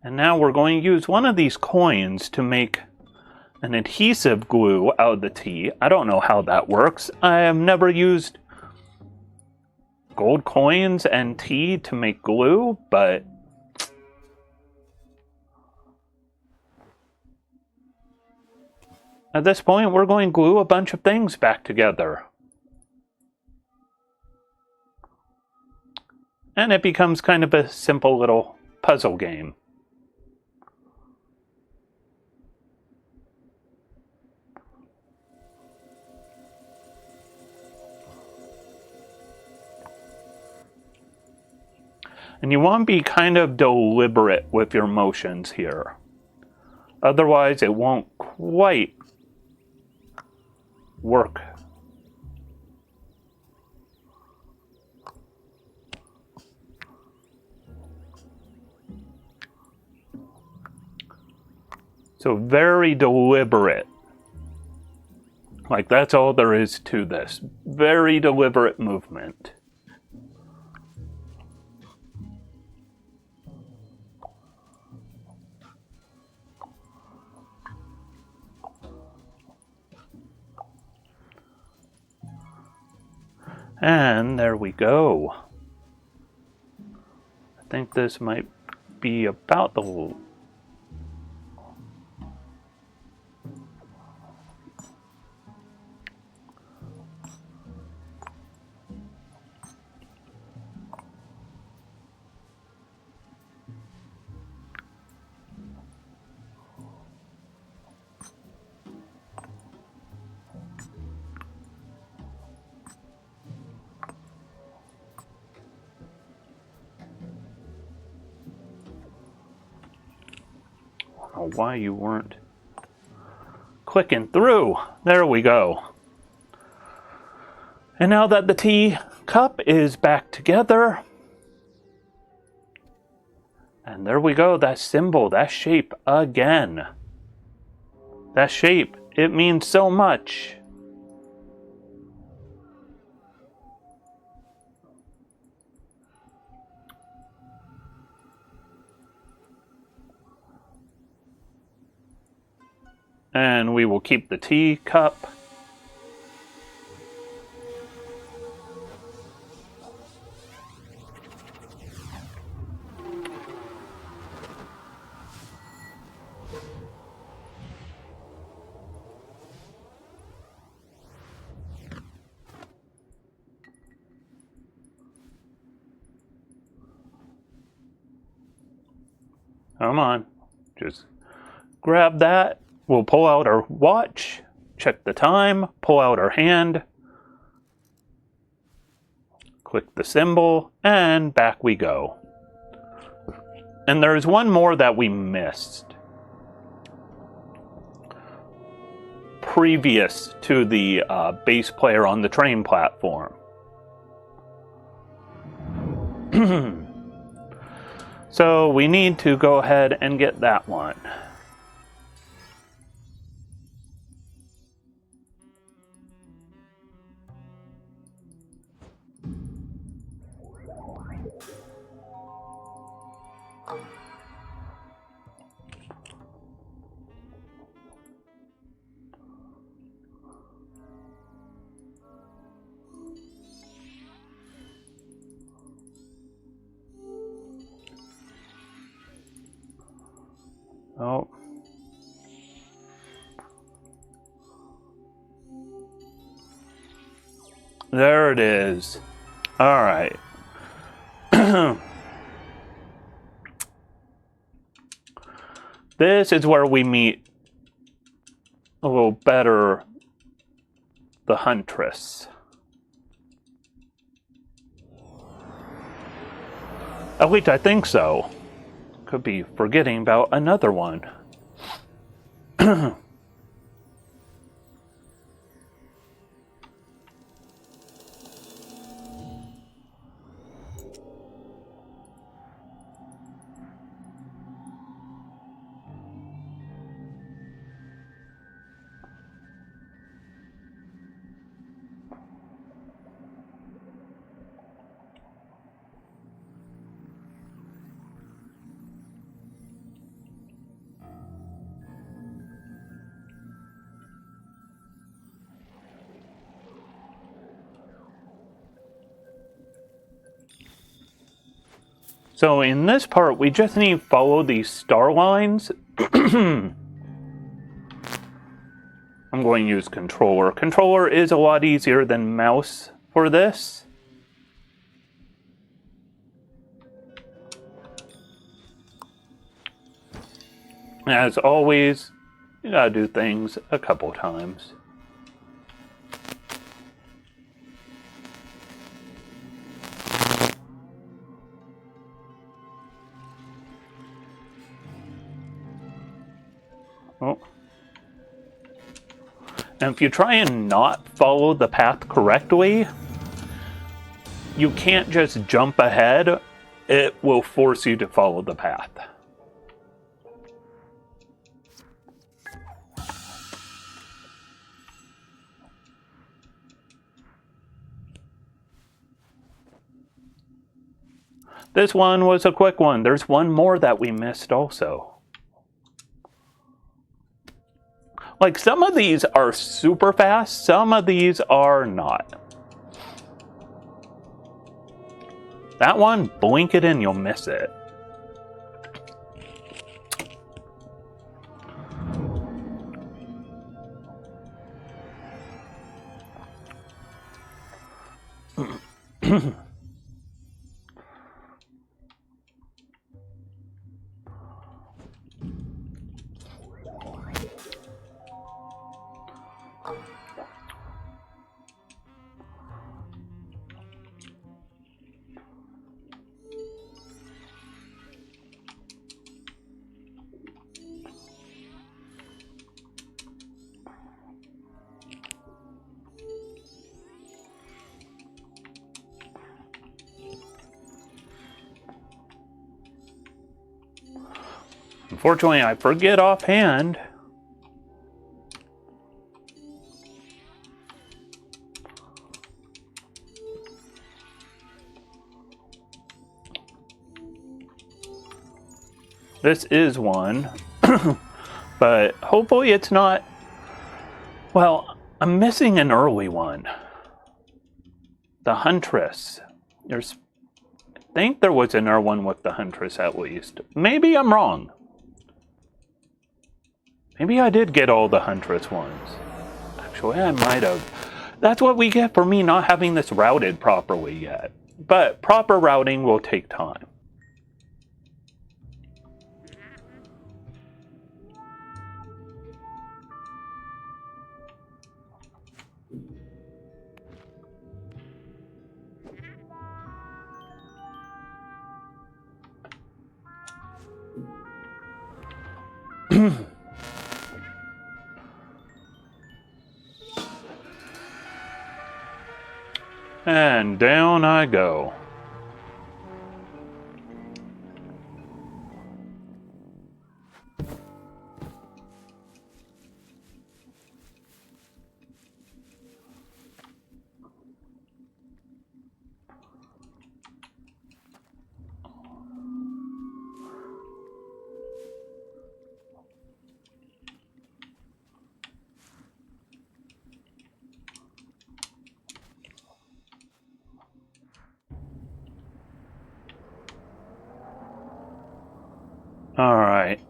And now we're going to use one of these coins to make an adhesive glue out of the tea. I don't know how that works. I have never used gold coins and tea to make glue, but at this point we're going to glue a bunch of things back together. And it becomes kind of a simple little puzzle game. And you want to be kind of deliberate with your motions here. Otherwise, it won't quite work. So very deliberate. Like, that's all there is to this. Very deliberate movement. And there we go. I think this might be about the... I don't know why you weren't clicking through. There we go. And now that the teacup is back together, and there we go, that symbol, that shape again. That shape, it means so much. And we will keep the teacup. Come on, just grab that. We'll pull out our watch, check the time, pull out our hand, click the symbol, and back we go. And there's one more that we missed previous to the bass player on the train platform. So we need to go ahead and get that one. Oh. There it is. All right. This is where we meet a little better the Huntress. At least I think so. Could be forgetting about another one. So in this part, we just need to follow these star lines. I'm going to use controller. Controller is a lot easier than mouse for this. As always, you gotta do things a couple times. Oh. And if you try and not follow the path correctly, you can't just jump ahead. It will force you to follow the path. This one was a quick one. There's one more that we missed also. Like, some of these are super fast, some of these are not. That one, blink it and you'll miss it. Unfortunately, I forget offhand. This is one, but hopefully it's not. Well, I'm missing an early one. The Huntress. I think there was another one with the Huntress at least. Maybe I'm wrong. Maybe I did get all the Huntress ones. Actually, I might have. That's what we get for me not having this routed properly yet. But proper routing will take time. And down I go. All right.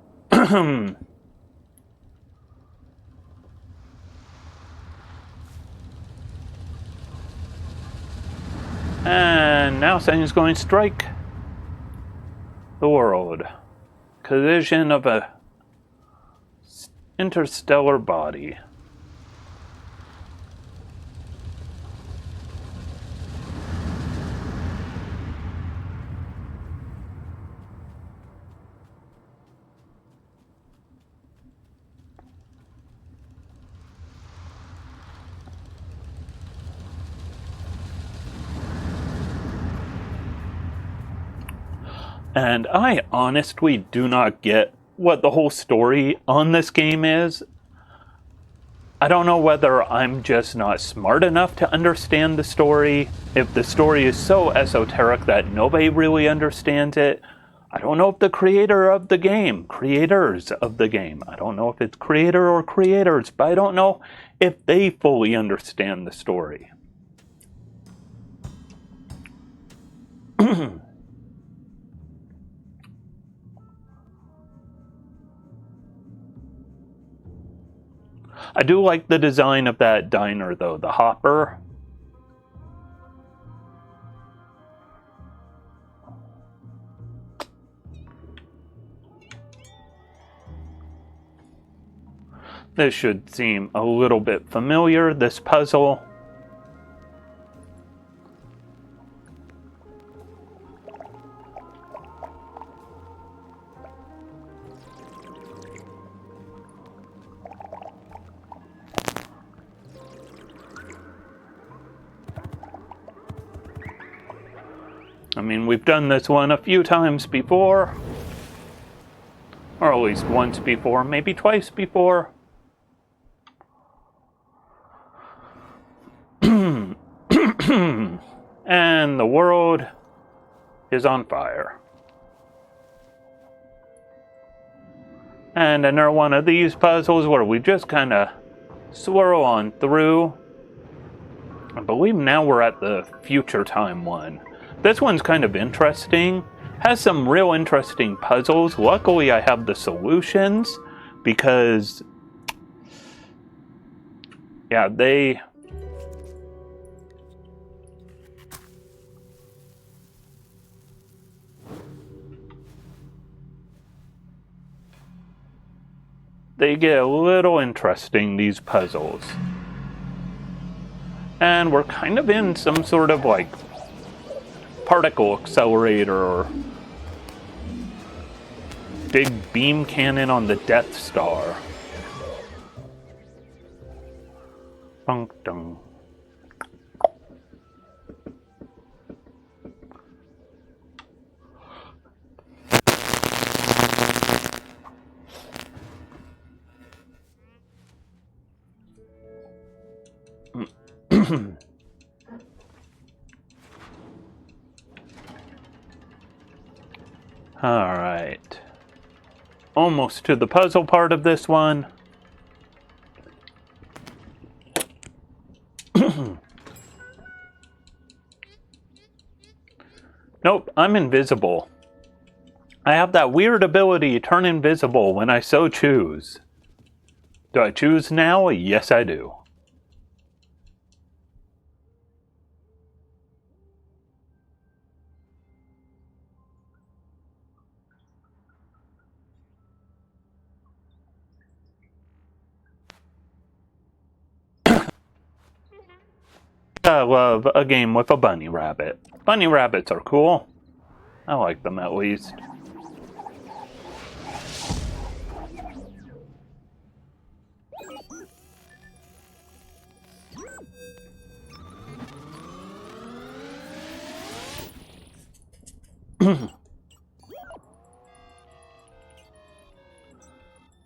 And now something's going to strike the world. Collision of a interstellar body. And I honestly do not get what the whole story on this game is. I don't know whether I'm just not smart enough to understand the story, if the story is so esoteric that nobody really understands it. I don't know if the creators of the game, I don't know if it's creator or creators, but I don't know if they fully understand the story. I do like the design of that diner, though, the hopper. This should seem a little bit familiar, this puzzle. I mean, we've done this one a few times before. Or at least once before, maybe twice before. And the world is on fire. And another one of these puzzles where we just kind of swirl on through. I believe now we're at the future time one. This one's kind of interesting. Has some real interesting puzzles. Luckily, I have the solutions because, yeah, they get a little interesting, these puzzles. And we're kind of in some sort of like particle accelerator or big beam cannon on the Death Star. Bunk dung. All right. Almost to the puzzle part of this one. Nope, I'm invisible. I have that weird ability to turn invisible when I so choose. Do I choose now? Yes, I do. I love a game with a bunny rabbit. Bunny rabbits are cool. I like them at least.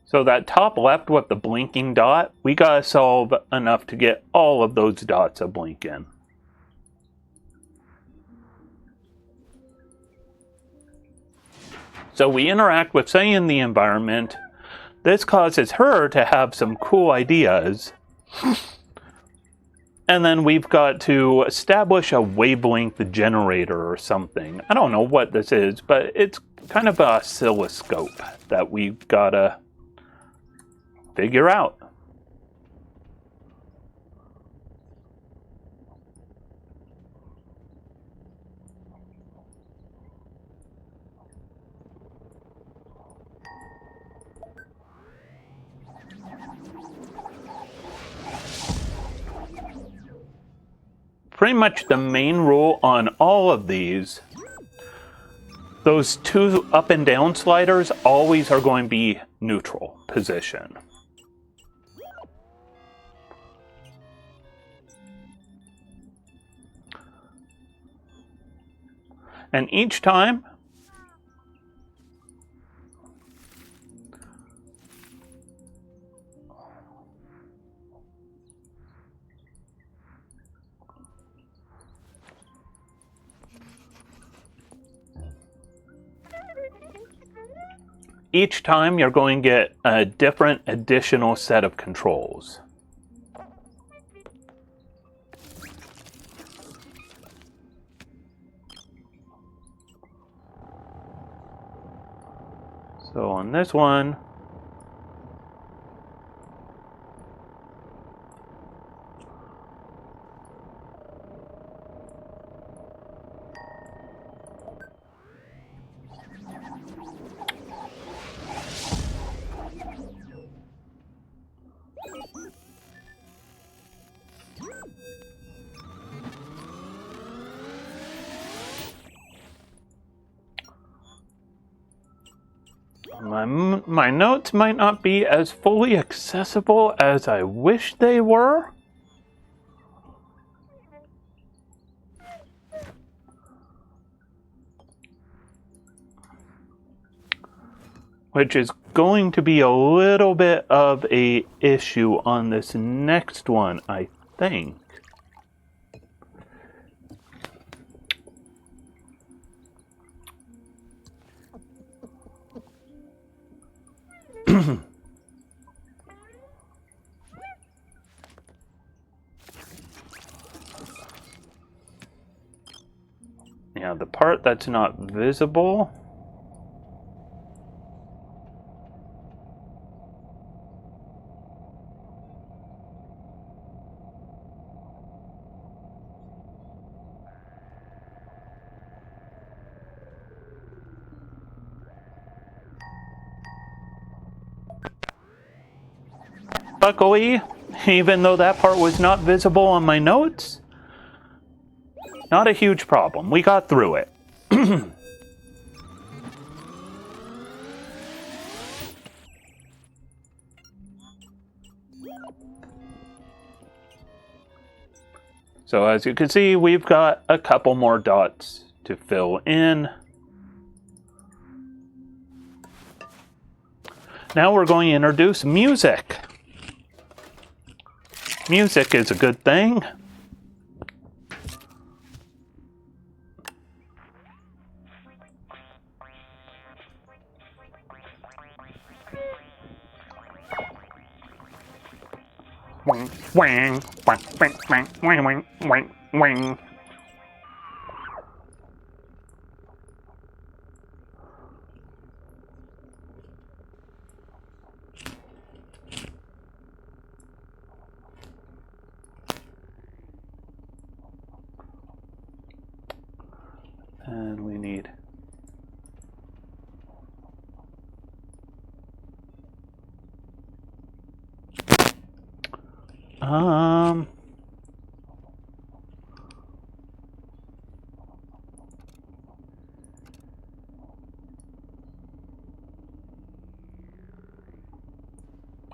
So that top left with the blinking dot, we gotta solve enough to get all of those dots a blinking. So we interact with, say, in the environment. This causes her to have some cool ideas. And then we've got to establish a wavelength generator or something. I don't know what this is, but it's kind of an oscilloscope that we've gotta figure out. Pretty much the main rule on all of these, those two up and down sliders always are going to be neutral position. And each time, you're going to get a different additional set of controls. So on this one, my notes might not be as fully accessible as I wish they were. Which is going to be a little bit of a issue on this next one, I think. Yeah, the part that's not visible. Luckily, even though that part was not visible on my notes, not a huge problem. We got through it. So as you can see, we've got a couple more dots to fill in. Now we're going to introduce music. Music is a good thing. Wing, wing, wing, wing, wing, wing, wing, wing. And we need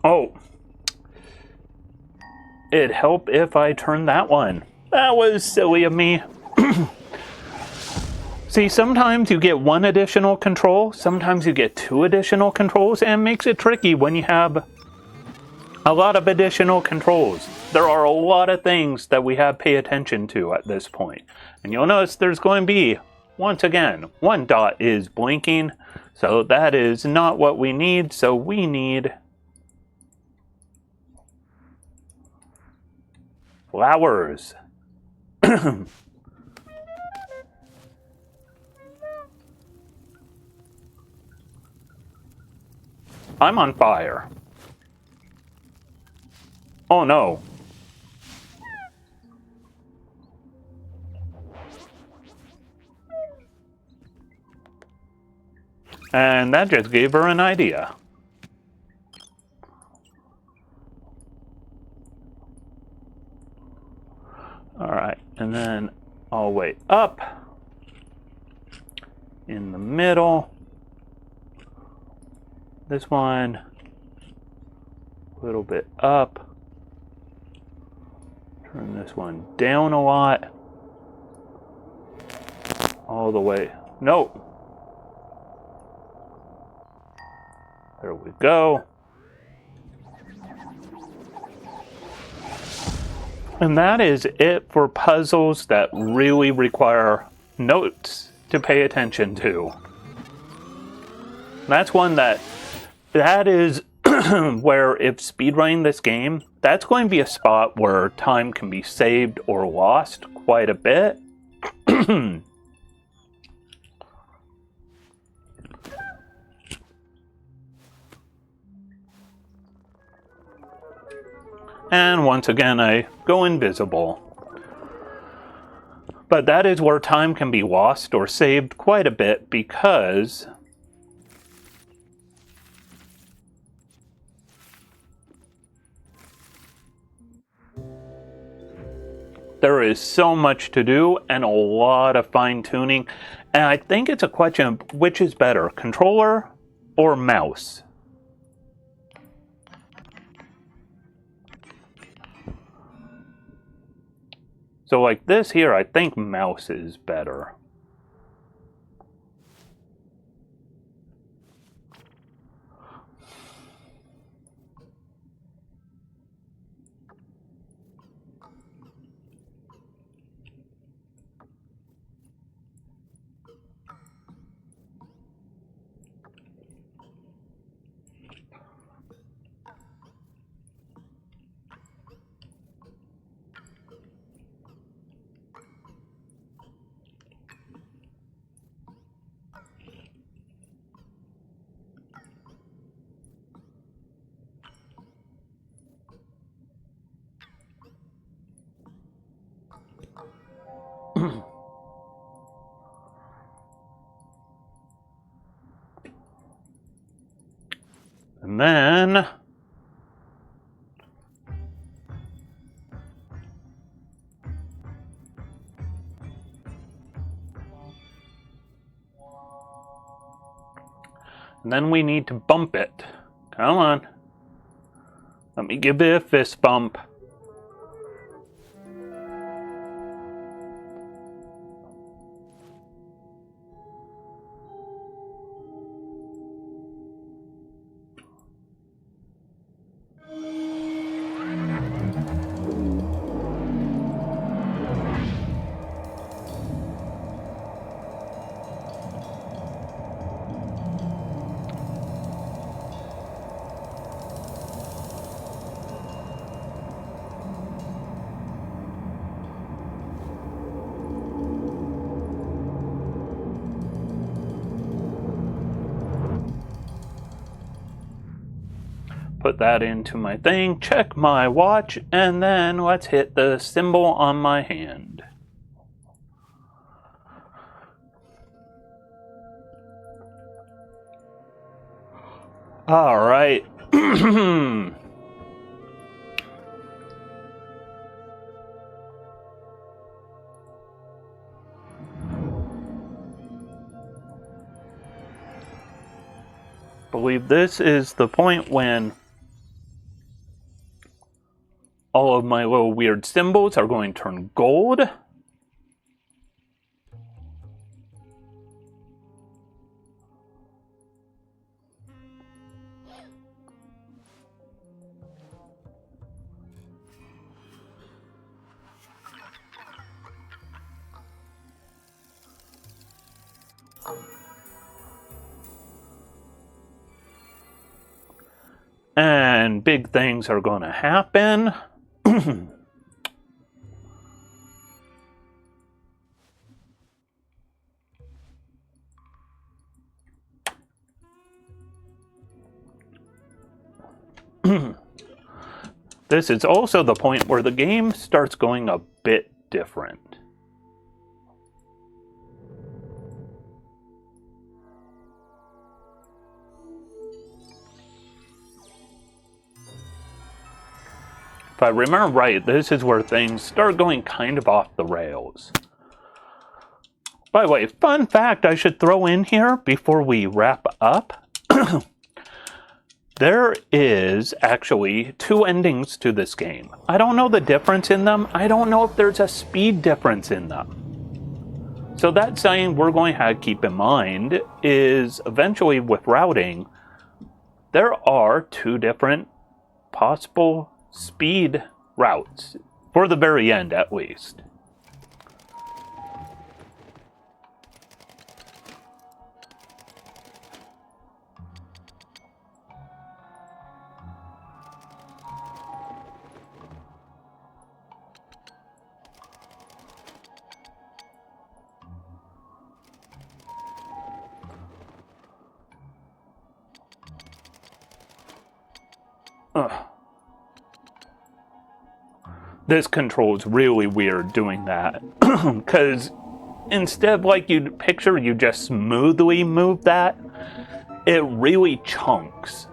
oh, it'd help if I turned that one. That was silly of me. See, sometimes you get one additional control, sometimes you get two additional controls, and it makes it tricky when you have a lot of additional controls. There are a lot of things that we have to pay attention to at this point. And you'll notice there's going to be, once again, one dot is blinking, so that is not what we need, so we need flowers. I'm on fire. Oh no. And that just gave her an idea. Alright, and then all the way up. In the middle. This one, a little bit up. Turn this one down a lot. All the way. No. There we go. And that is it for puzzles that really require notes to pay attention to. That's one that is where if speedrunning this game, that's going to be a spot where time can be saved or lost quite a bit. And once again, I go invisible. But that is where time can be lost or saved quite a bit because there is so much to do and a lot of fine-tuning. And I think it's a question of which is better, controller or mouse? So like this here, I think mouse is better. And then we need to bump it. Come on. Let me give it a fist bump. Put that into my thing, check my watch, and then let's hit the symbol on my hand. All right. Believe this is the point when all of my little weird symbols are going to turn gold. And big things are going to happen. This is also the point where the game starts going a bit different. If I remember right, this is where things start going kind of off the rails. By the way, fun fact I should throw in here before we wrap up. There is actually 2 endings to this game. I don't know the difference in them. I don't know if there's a speed difference in them. So that's something we're going to keep in mind is eventually with routing, there are 2 different possible speed routes, for the very end at least. This control's really weird doing that. Because instead of like you'd picture you just smoothly move that, it really chunks.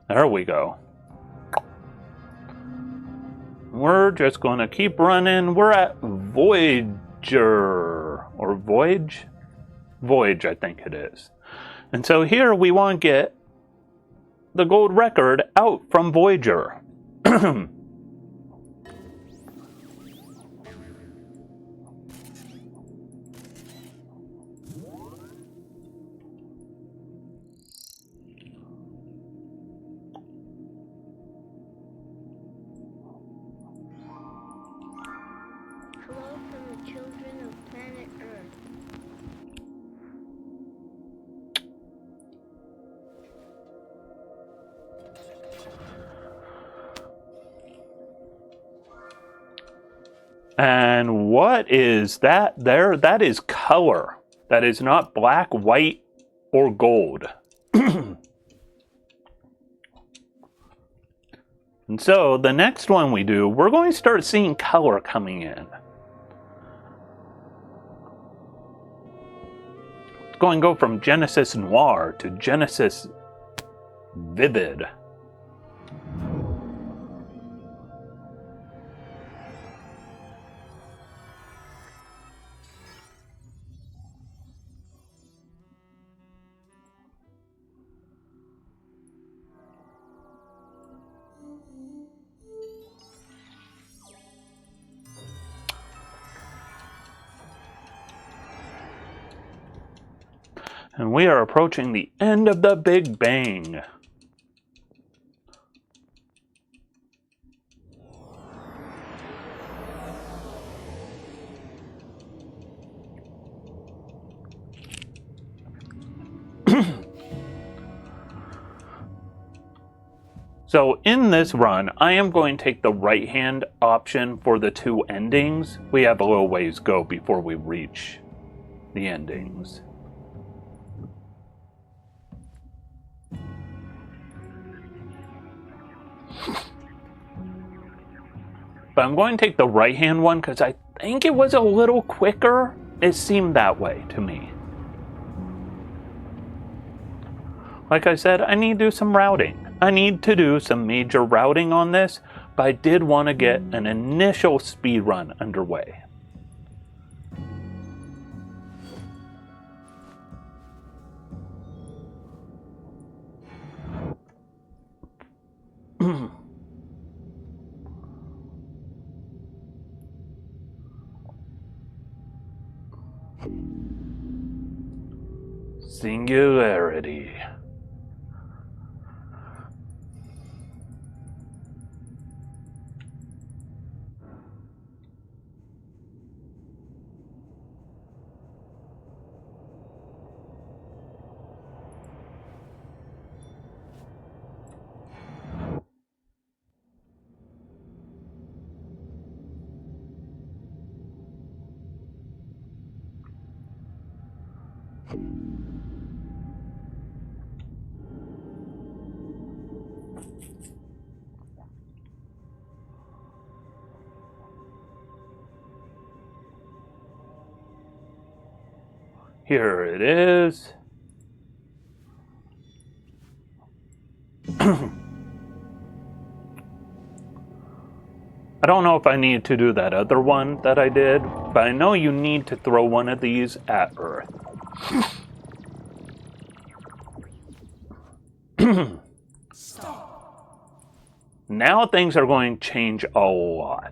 There we go. We're just going to keep running. We're at Voyager. Or Voyage? Voyage, I think it is. And so here we want to get the gold record out from Voyager. And what is that there? That is color. That is not black, white, or gold. And so the next one we do, we're going to start seeing color coming in. It's going to go from Genesis Noir to Genesis Vivid. And we are approaching the end of the Big Bang. So in this run, I am going to take the right-hand option for the two endings. We have a little ways to go before we reach the endings. But I'm going to take the right-hand one because I think it was a little quicker. It seemed that way to me. Like I said, I need to do some routing. I need to do some major routing on this, but I did want to get an initial speed run underway. Singularity. Here it is. I don't know if I need to do that other one that I did, but I know you need to throw one of these at Earth. Now things are going to change a lot.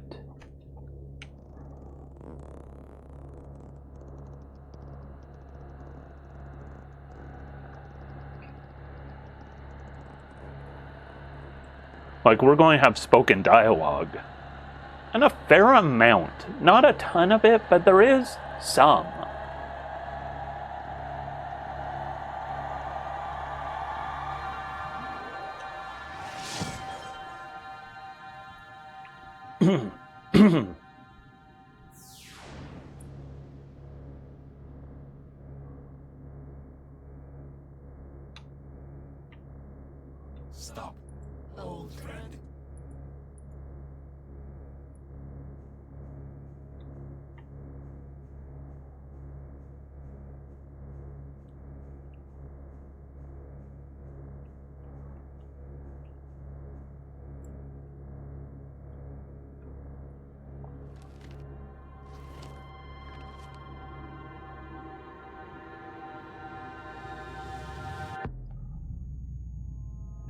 Like, we're going to have spoken dialogue. And a fair amount. Not a ton of it, but there is some. Stop, old friend.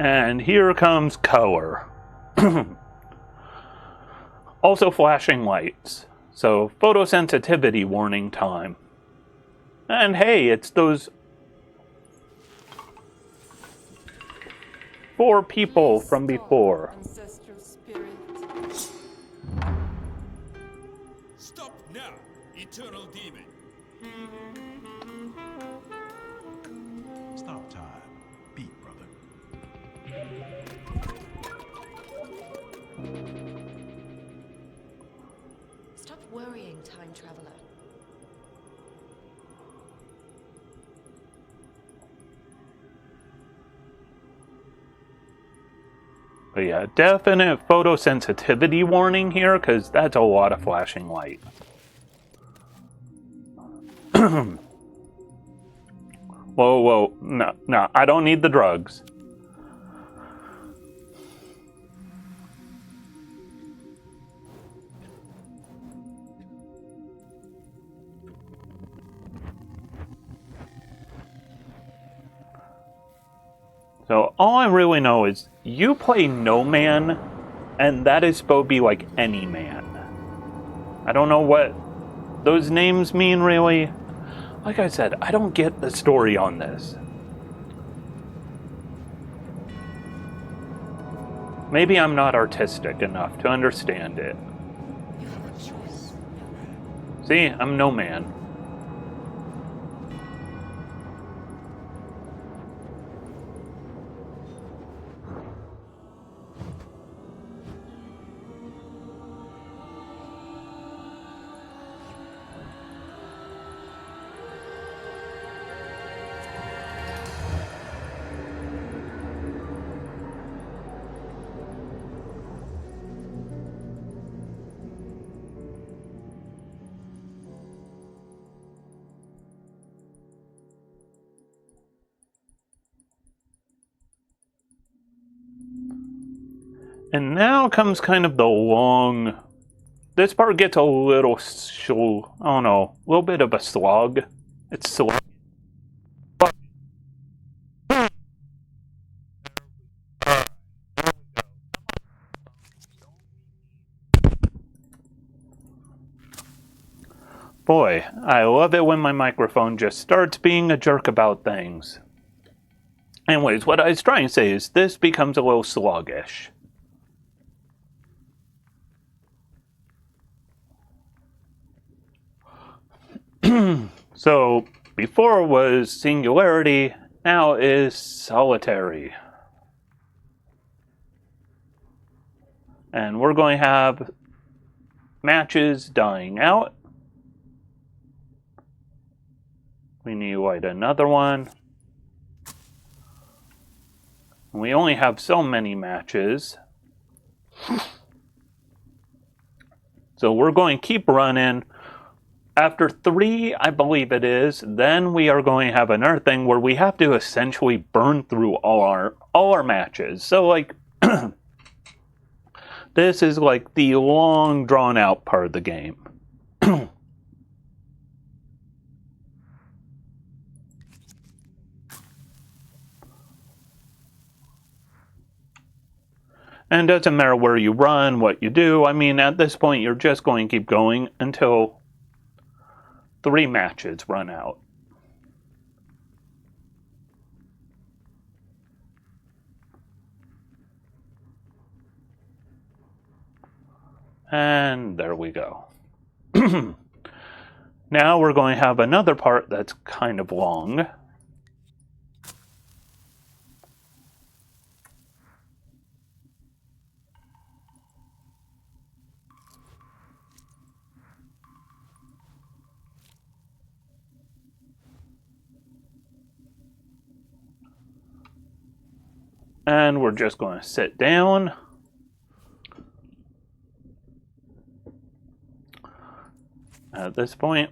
And here comes color. Also flashing lights. So photosensitivity warning time. And hey, it's those 4 people from before. Ancestral spirit. Stop now, eternal demon. Stop time. Beat, brother. Stop But yeah, definite photosensitivity warning here, because that's a lot of flashing light. Whoa, whoa, no, I don't need the drugs. So all I really know is you play No Man, and that is supposed to be like any man. I don't know what those names mean, really. Like I said, I don't get the story on this. Maybe I'm not artistic enough to understand it. You have a choice, young man. See, I'm No Man. And now comes kind of the long... This part gets a little, I don't know, a little bit of a slog. It's slog. Boy, I love it when my microphone just starts being a jerk about things. Anyways, what I was trying to say is this becomes a little sluggish. So, before was singularity, now is solitary. And we're going to have matches dying out. We need to light another one. We only have so many matches. So we're going to keep running. After 3, I believe it is, then we are going to have another thing where we have to essentially burn through all our matches. So like this is like the long drawn out part of the game. And it doesn't matter where you run, what you do. I mean, at this point, you're just going to keep going until 3 matches run out. And there we go. Now we're going to have another part that's kind of long. And we're just going to sit down. At this point,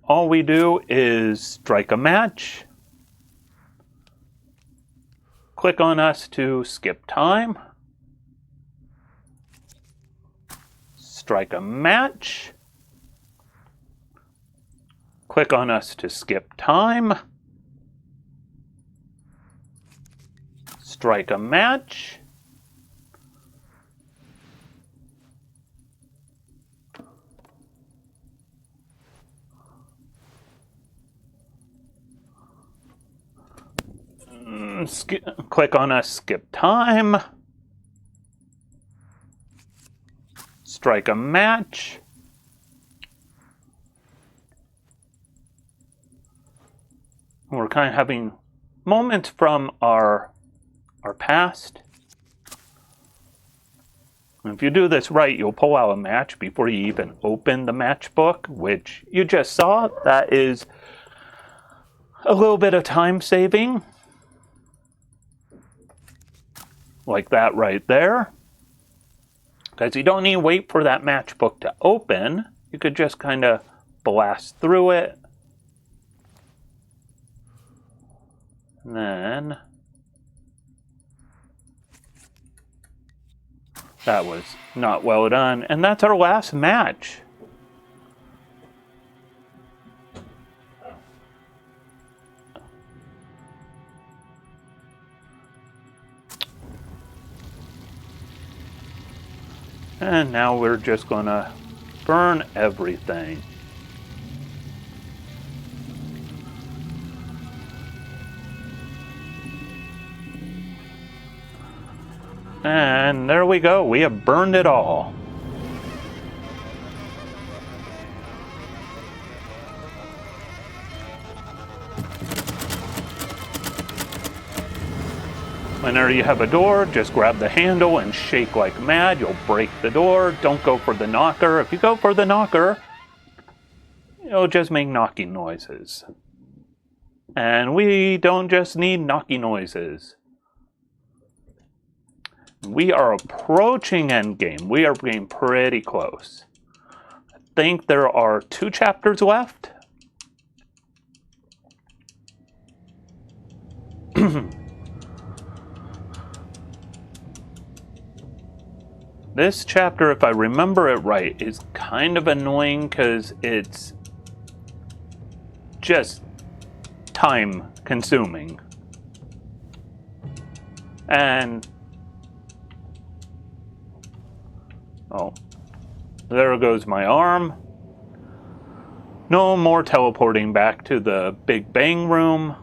all we do is strike a match. Click on us to skip time. Strike a match. Click on us to skip time. Strike a match. Click on a skip time. Strike a match. We're kind of having moments from our past. And if you do this right, you'll pull out a match before you even open the match book, which you just saw. That is a little bit of time saving. like that right there. Because you don't need to wait for that matchbook to open. You could just kind of blast through it. And then that was not well done. And that's our last match. And now we're just gonna burn everything. And there we go, we have burned it all. Whenever you have a door, just grab the handle and shake like mad. You'll break the door. Don't go for the knocker. If you go for the knocker, it'll just make knocking noises. And we don't just need knocking noises. We are approaching endgame. We are getting pretty close. I think there are 2 chapters left. This chapter, if I remember it right, is kind of annoying because it's just time consuming. And oh, there goes my arm. No more teleporting back to the Big Bang room.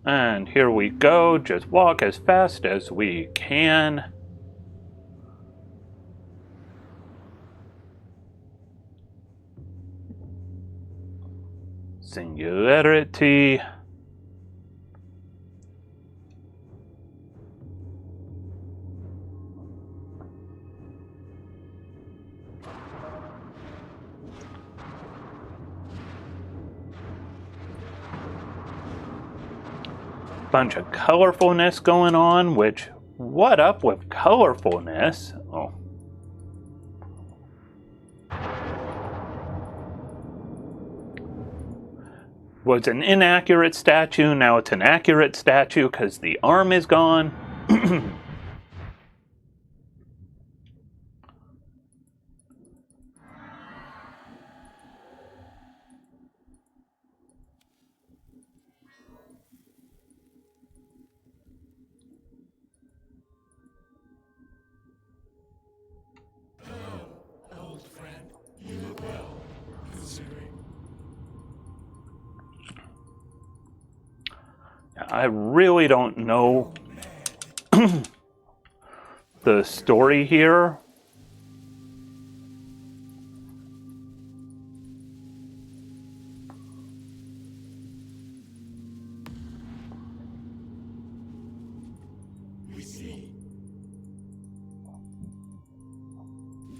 And here we go, just walk as fast as we can. Singularity. Bunch of colorfulness going on, which, what up with colorfulness? Oh. Was an inaccurate statue, now it's an accurate statue because the arm is gone. I really don't know the story here. We see.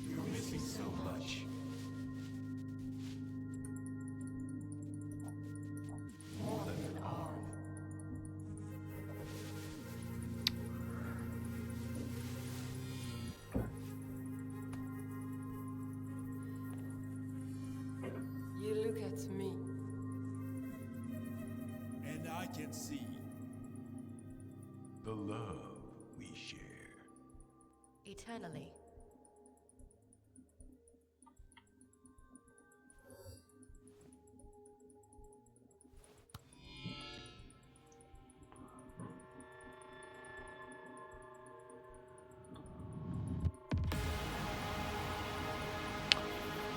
You're missing so much. More than an arm. You look at me. And I can see the love we share. Eternally.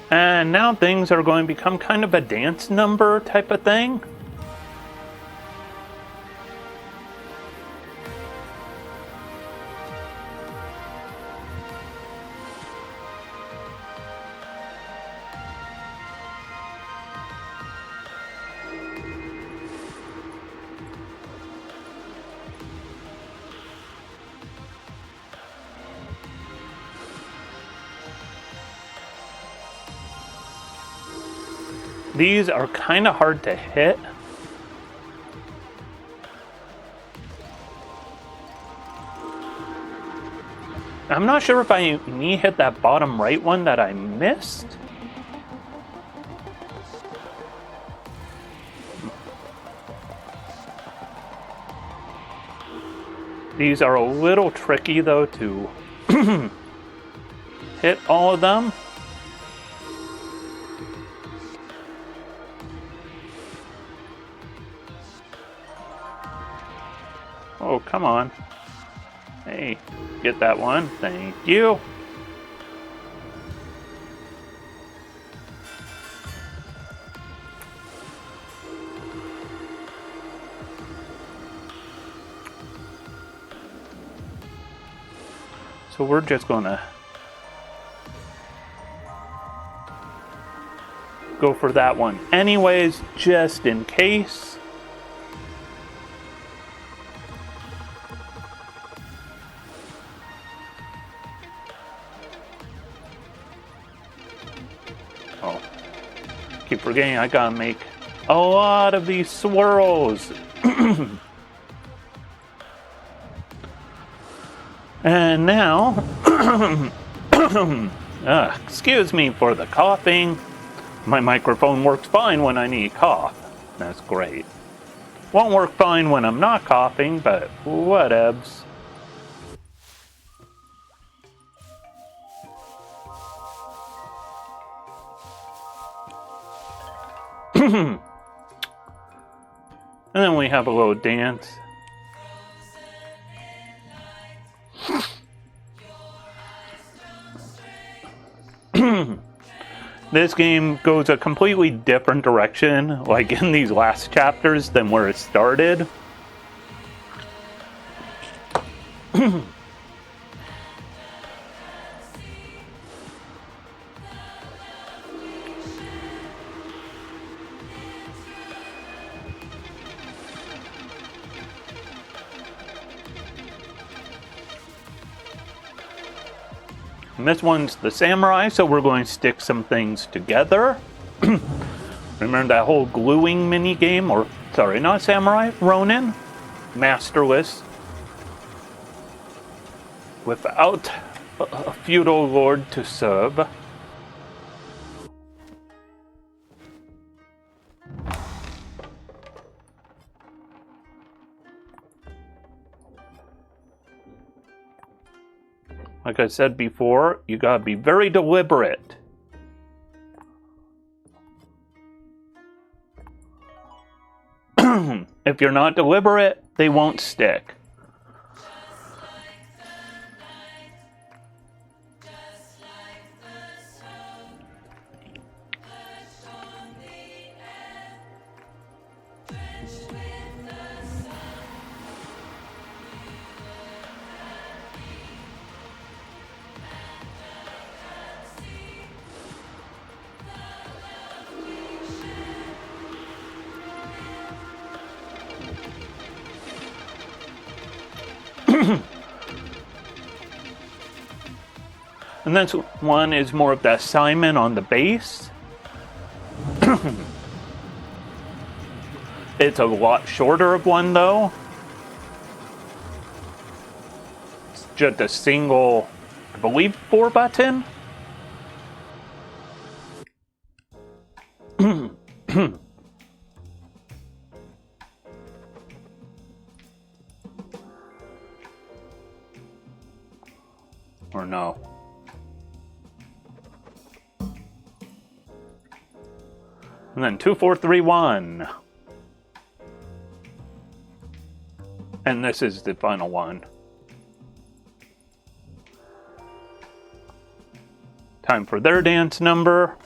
And now things are going to become kind of a dance number type of thing. These are kind of hard to hit. I'm not sure if I hit that bottom right one that I missed. These are a little tricky though to hit all of them. Oh, come on. Hey, get that one. Thank you. So we're just gonna go for that one anyways, just in case. Oh, keep forgetting I gotta make a lot of these swirls. And now, excuse me for the coughing. My microphone works fine when I need cough. That's great. Won't work fine when I'm not coughing, but whatevs. And then we have a little dance. This game goes a completely different direction, like in these last chapters, than where it started. And this one's the samurai, so we're going to stick some things together. Remember that whole gluing mini game? Or, sorry, not samurai, Ronin? Masterless. Without a feudal lord to serve. Like I said before, you gotta be very deliberate. If you're not deliberate, they won't stick. And this one is more of the assignment on the base. It's a lot shorter of one though. It's just a single, I believe, 4 button. Or no. And then 2, 4, 3, 1. And this is the final one. Time for their dance number.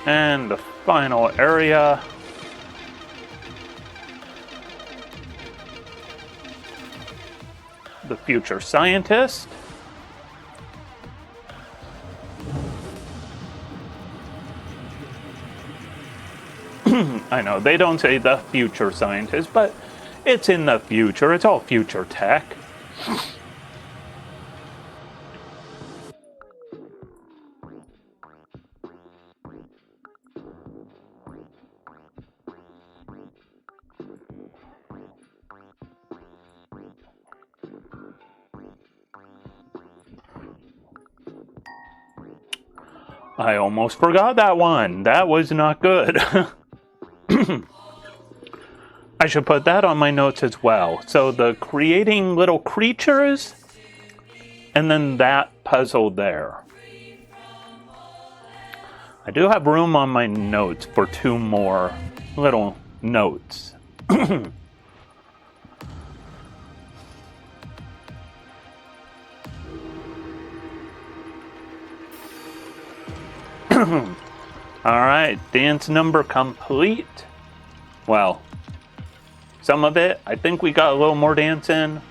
And the final area. future scientist. I know, they don't say the future scientist, but it's in the future. It's all future tech. I almost forgot that one. That was not good. I should put that on my notes as well. So the creating little creatures, and then that puzzle there. I do have room on my notes for 2 more little notes. Alright, dance number complete. Well, some of it. I think we got a little more dance in.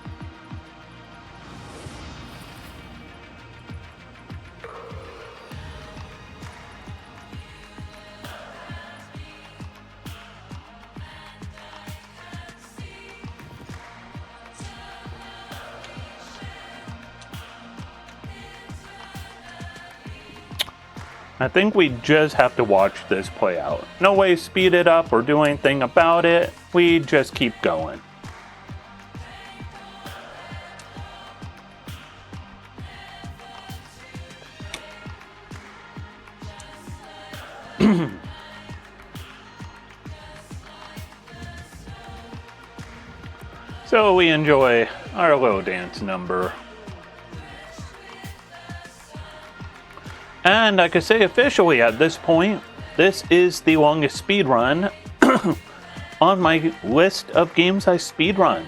I think we just have to watch this play out. No way to speed it up or do anything about it. We just keep going. So we enjoy our little dance number. And I could say officially at this point, this is the longest speedrun on my list of games I speedrun.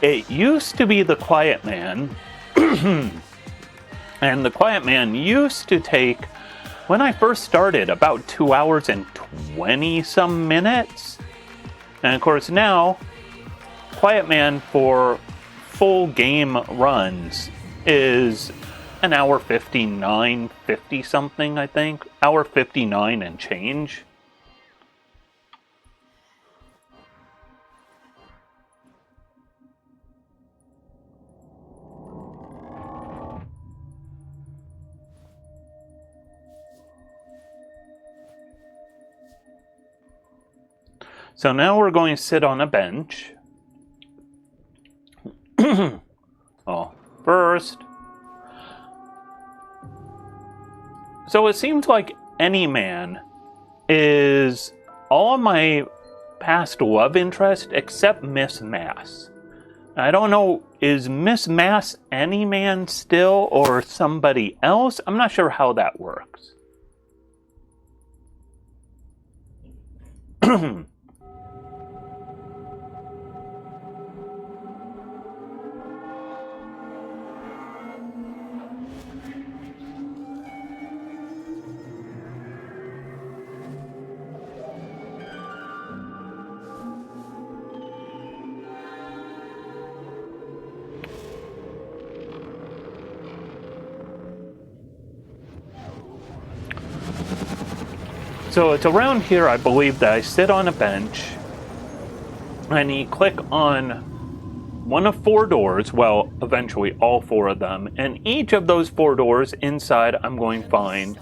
It used to be The Quiet Man, and The Quiet Man used to take, when I first started, about 2 hours and 20 some minutes. And of course now, Quiet Man for full game runs is an hour 59, 50 something, I think. Hour 59 and change. So now we're going to sit on a bench. Oh, first. So it seems like Any Man is all of my past love interest except Miss Mass. I don't know, is Miss Mass Any Man still or somebody else? I'm not sure how that works. So it's around here, I believe, that I sit on a bench and you click on one of 4 doors, well, eventually all 4 of them, and each of those 4 doors inside I'm going to find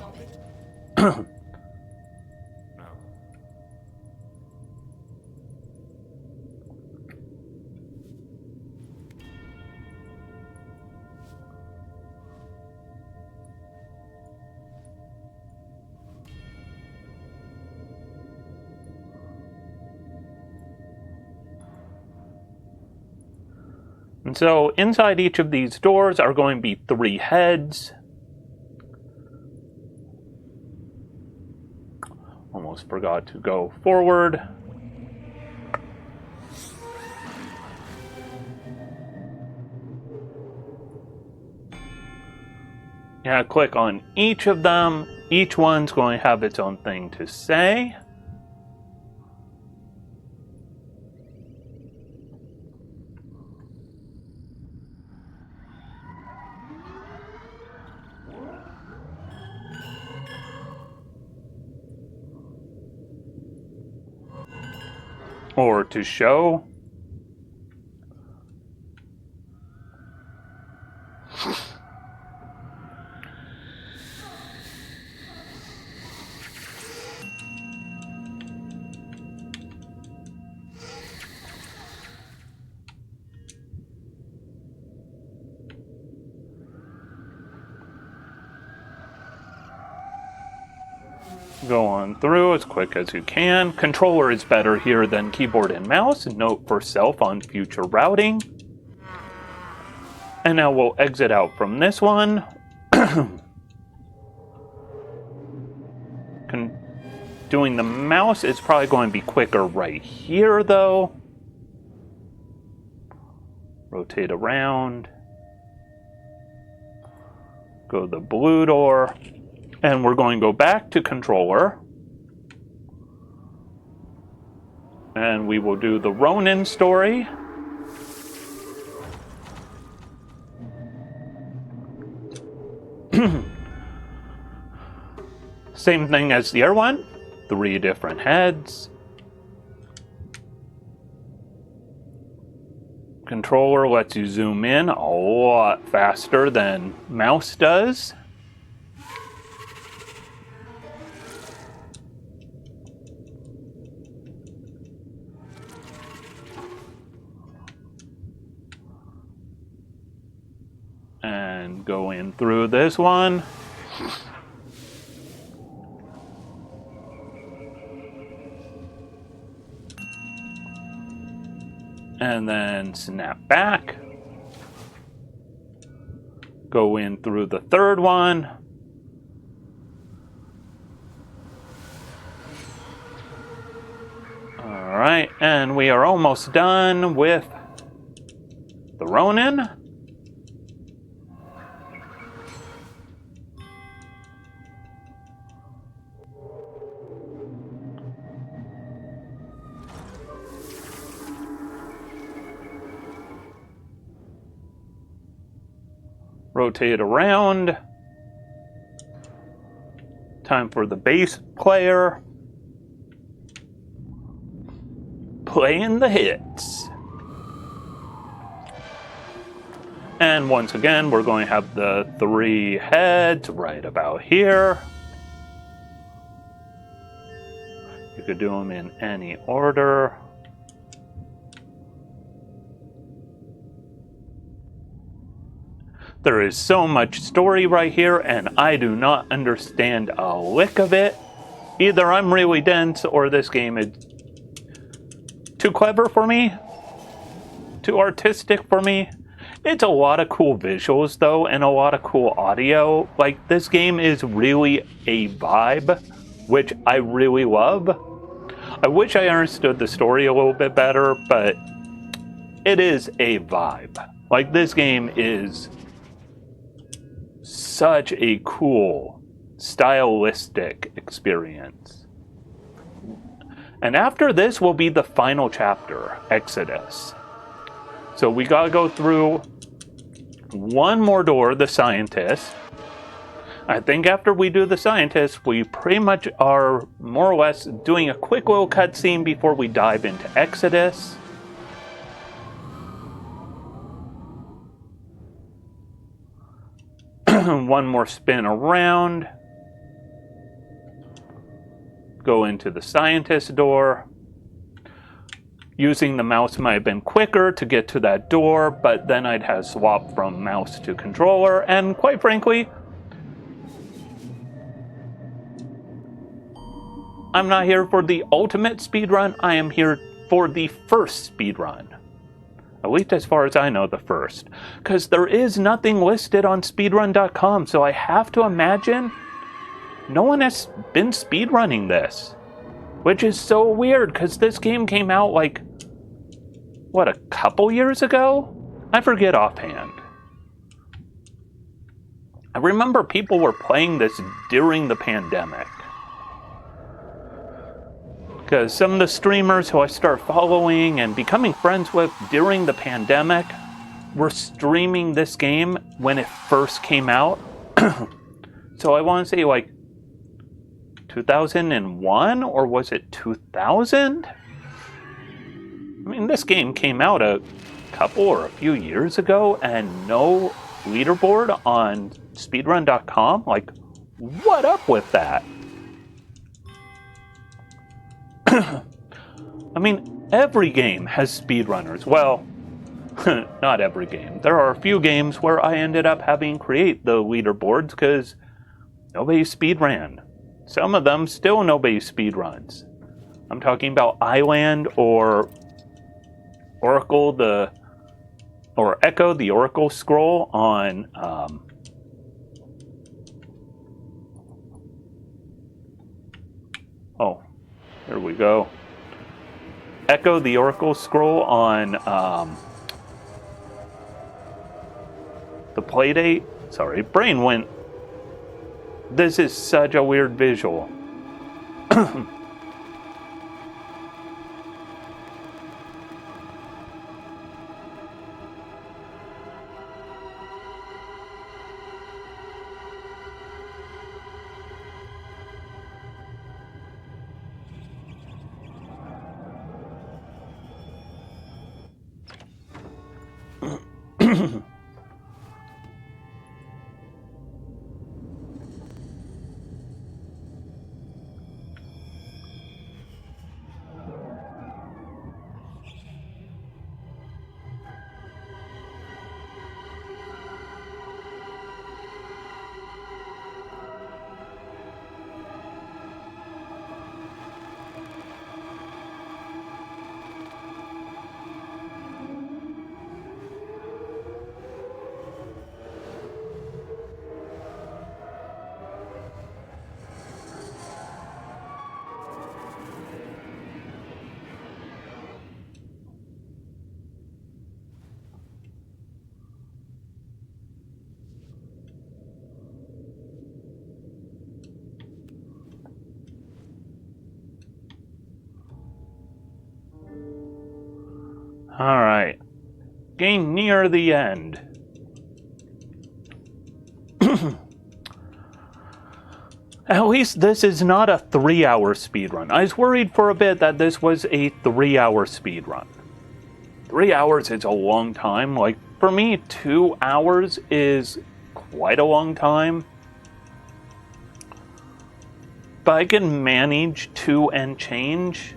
and so inside each of these doors are going to be 3 heads. Almost forgot to go forward. Yeah, click on each of them. Each one's going to have its own thing to say. or to show. Go on through as quick as you can. Controller is better here than keyboard and mouse. Note for self on future routing. And now we'll exit out from this one. Doing the mouse is probably going to be quicker right here, though. Rotate around. Go to the blue door. And we're going to go back to controller. And we will do the Ronin story. Same thing as the other one. 3 different heads. Controller lets you zoom in a lot faster than mouse does. And go in through this one. And then snap back. Go in through the third one. Alright, and we are almost done with the Ronin. Rotate around. Time for the bass player. Playing the hits. And once again, we're going to have the 3 heads right about here. You could do them in any order. There is so much story right here, and I do not understand a lick of it. Either I'm really dense, or this game is too clever for me, too artistic for me. It's a lot of cool visuals, though, and a lot of cool audio. Like, this game is really a vibe, which I really love. I wish I understood the story a little bit better, but it is a vibe. Like, this game is such a cool, stylistic experience. And after this will be the final chapter, Exodus. So we gotta go through one more door, the scientist. I think after we do the scientist, we pretty much are more or less doing a quick little cutscene before we dive into Exodus. One more spin around. Go into the scientist door. Using the mouse might have been quicker to get to that door, but then I'd have swapped from mouse to controller, and quite frankly, I'm not here for the ultimate speedrun, I am here for the first speedrun. At least as far as I know, the first. Because there is nothing listed on speedrun.com, so I have to imagine no one has been speedrunning this. Which is so weird, because this game came out like, what, a couple years ago? I forget offhand. I remember people were playing this during the pandemic. Because some of the streamers who I started following and becoming friends with during the pandemic were streaming this game when it first came out. So I want to say like 2001, or was it 2000? I mean, this game came out a couple or a few years ago and no leaderboard on speedrun.com? Like, what up with that? I mean, every game has speedrunners. Well, not every game. There are a few games where I ended up having create the leaderboards because nobody speedran. Some of them still nobody speedruns. I'm talking about Island or Oracle or Echo the Oracle Scroll on oh, there we go. Echo the Oracle Scroll on the Playdate. Sorry, brain went. This is such a weird visual. Alright. Getting near the end. At least this is not a 3-hour speedrun. I was worried for a bit that this was a 3-hour speedrun. 3 hours is a long time. Like, for me, 2 hours is quite a long time. But I can manage 2 and change.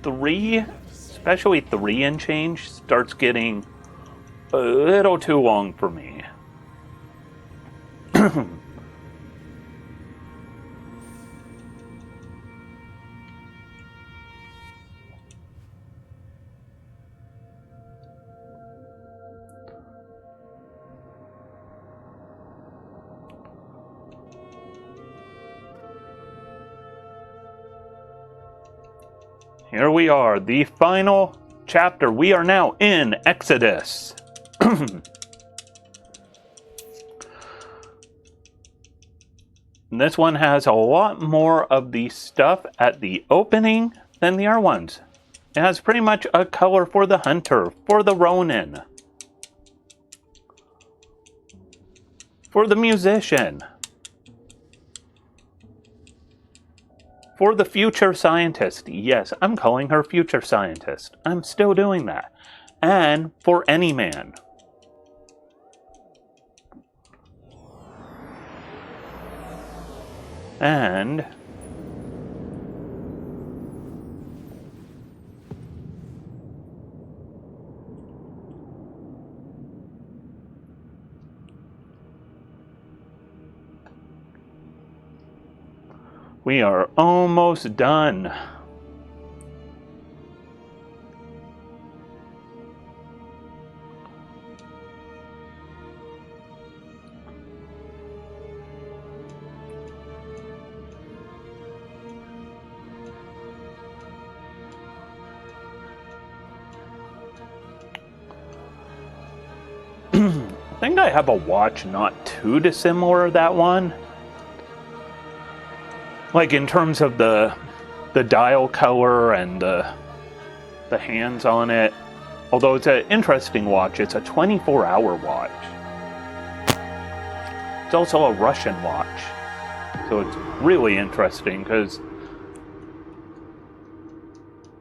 3, especially 3 and change, starts getting a little too long for me. Here we are, the final chapter. We are now in Exodus. This one has a lot more of the stuff at the opening than the other ones. It has pretty much a color for the hunter, for the Ronin, for the musician, for the future scientist. Yes, I'm calling her future scientist. I'm still doing that. And for any man. And we are almost done. I think I have a watch not too dissimilar that one. Like in terms of the dial color and the hands on it. Although it's an interesting watch, it's a 24-hour watch. It's also a Russian watch. So it's really interesting because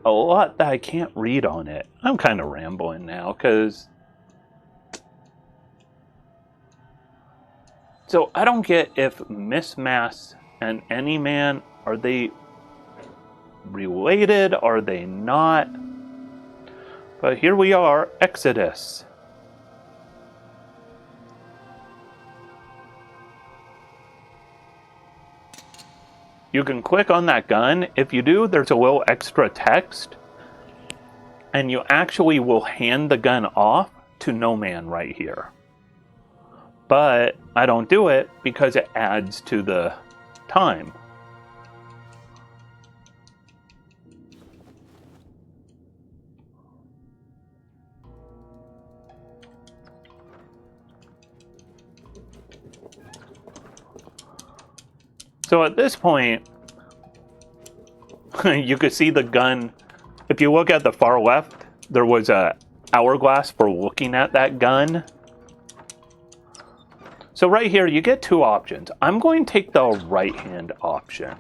a lot that I can't read on it. I'm kind of rambling now, because... So I don't get if Miss Mass and Any Man, are they related? Are they not? But here we are, Exodus. You can click on that gun. If you do, there's a little extra text. And you actually will hand the gun off to No Man right here. But I don't do it because it adds to the time. So at this point, you could see the gun. If you look at the far left, there was a hourglass for looking at that gun. So right here, you get two options. I'm going to take the right-hand option.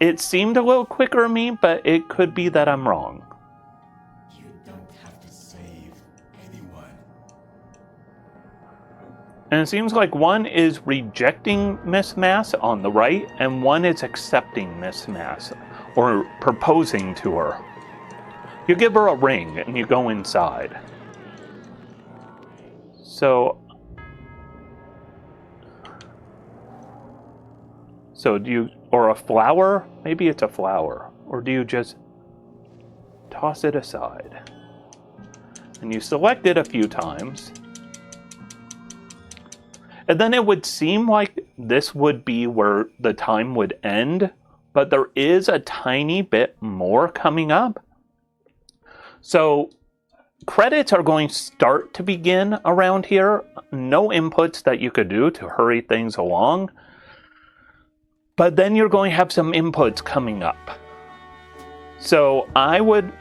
It seemed a little quicker to me, but it could be that I'm wrong. You don't have to save anyone. And it seems like one is rejecting Miss Mass on the right, and one is accepting Miss Mass, or proposing to her. You give her a ring, and you go inside. So do you, or a flower? Maybe it's a flower. Or do you just toss it aside? And you select it a few times. And then it would seem like this would be where the time would end, but there is a tiny bit more coming up. So credits are going to start to begin around here. No inputs that you could do to hurry things along. But then you're going to have some inputs coming up. So I would,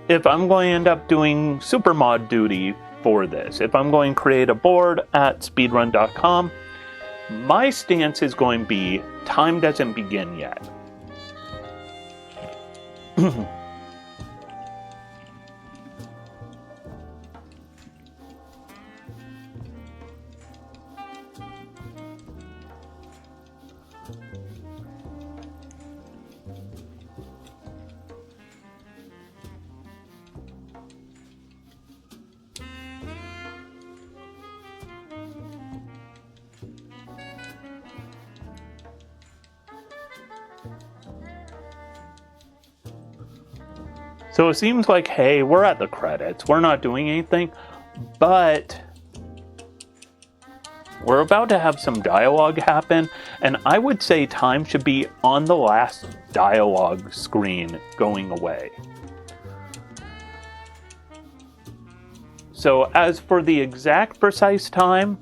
if I'm going to end up doing supermod duty for this, if I'm going to create a board at speedrun.com, my stance is going to be time doesn't begin yet. So it seems like, hey, we're at the credits. We're not doing anything, but we're about to have some dialogue happen, and I would say time should be on the last dialogue screen going away. So as for the exact precise time,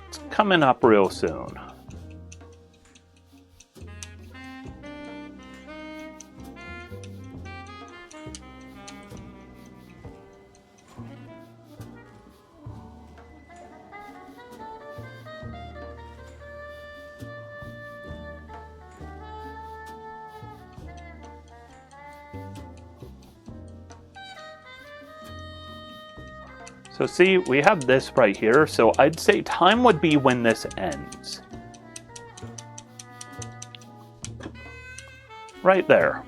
it's coming up real soon. So see, we have this right here, so I'd say time would be when this ends. Right there.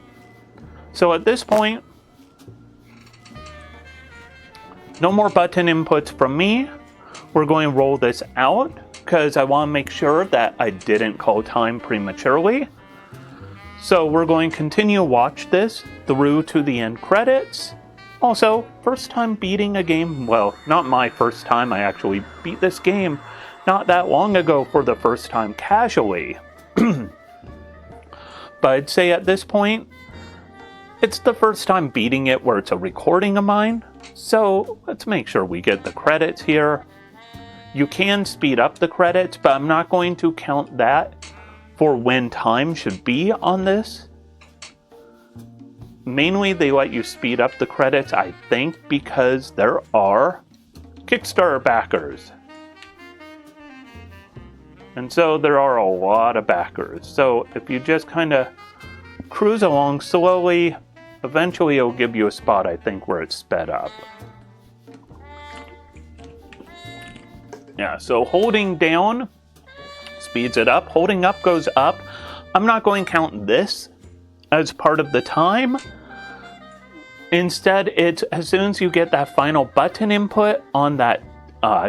So at this point, no more button inputs from me. We're going to roll this out, because I want to make sure that I didn't call time prematurely. So we're going to continue to watch this through to the end credits. Also, first time beating a game, well, not my first time, I actually beat this game not that long ago for the first time casually. But I'd say at this point, it's the first time beating it where it's a recording of mine, so let's make sure we get the credits here. You can speed up the credits, but I'm not going to count that for when time should be on this. Mainly, they let you speed up the credits, I think, because there are Kickstarter backers. And so there are a lot of backers. So if you just kind of cruise along slowly, eventually it'll give you a spot, I think, where it's sped up. Yeah, so holding down speeds it up. Holding up goes up. I'm not going to count this as part of the time. Instead, it's as soon as you get that final button input on that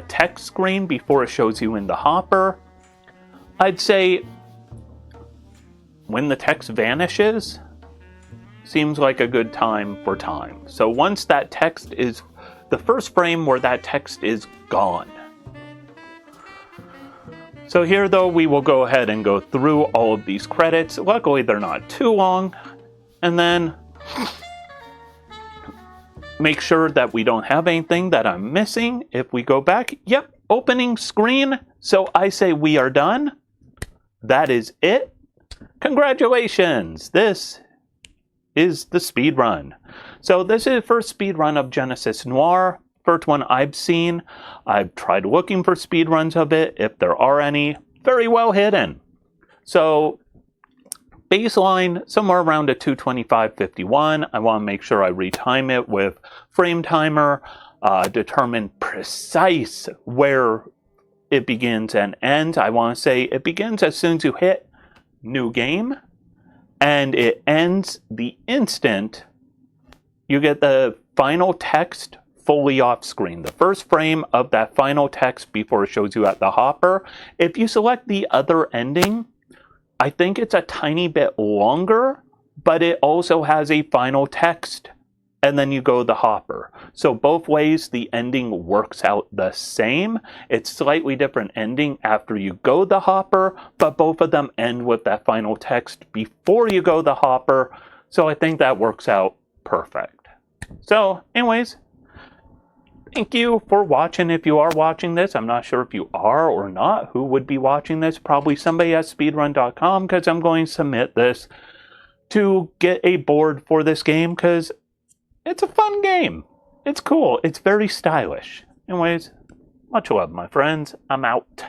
text screen before it shows you in the hopper, I'd say when the text vanishes, seems like a good time for time. So once that text is, the first frame where that text is gone. So here though, we will go ahead and go through all of these credits. Luckily they're not too long. And then make sure that we don't have anything that I'm missing. If we go back, yep, opening screen. So I say we are done. That is it. Congratulations! This is the speed run. So this is the first speed run of Genesis Noir. First one I've seen. I've tried looking for speed runs of it, if there are any. Very well hidden. So baseline, somewhere around a 225.51. I want to make sure I retime it with frame timer, determine precise where it begins and ends. I want to say it begins as soon as you hit new game, and it ends the instant you get the final text fully off screen. The first frame of that final text before it shows you at the hopper. If you select the other ending, I think it's a tiny bit longer, but it also has a final text, and then you go the hopper. So both ways, the ending works out the same. It's slightly different ending after you go the hopper, but both of them end with that final text before you go the hopper. So I think that works out perfect. So anyways, thank you for watching. If you are watching this, I'm not sure if you are or not, who would be watching this. Probably somebody at speedrun.com, because I'm going to submit this to get a board for this game, because it's a fun game. It's cool. It's very stylish. Anyways, much love, my friends. I'm out.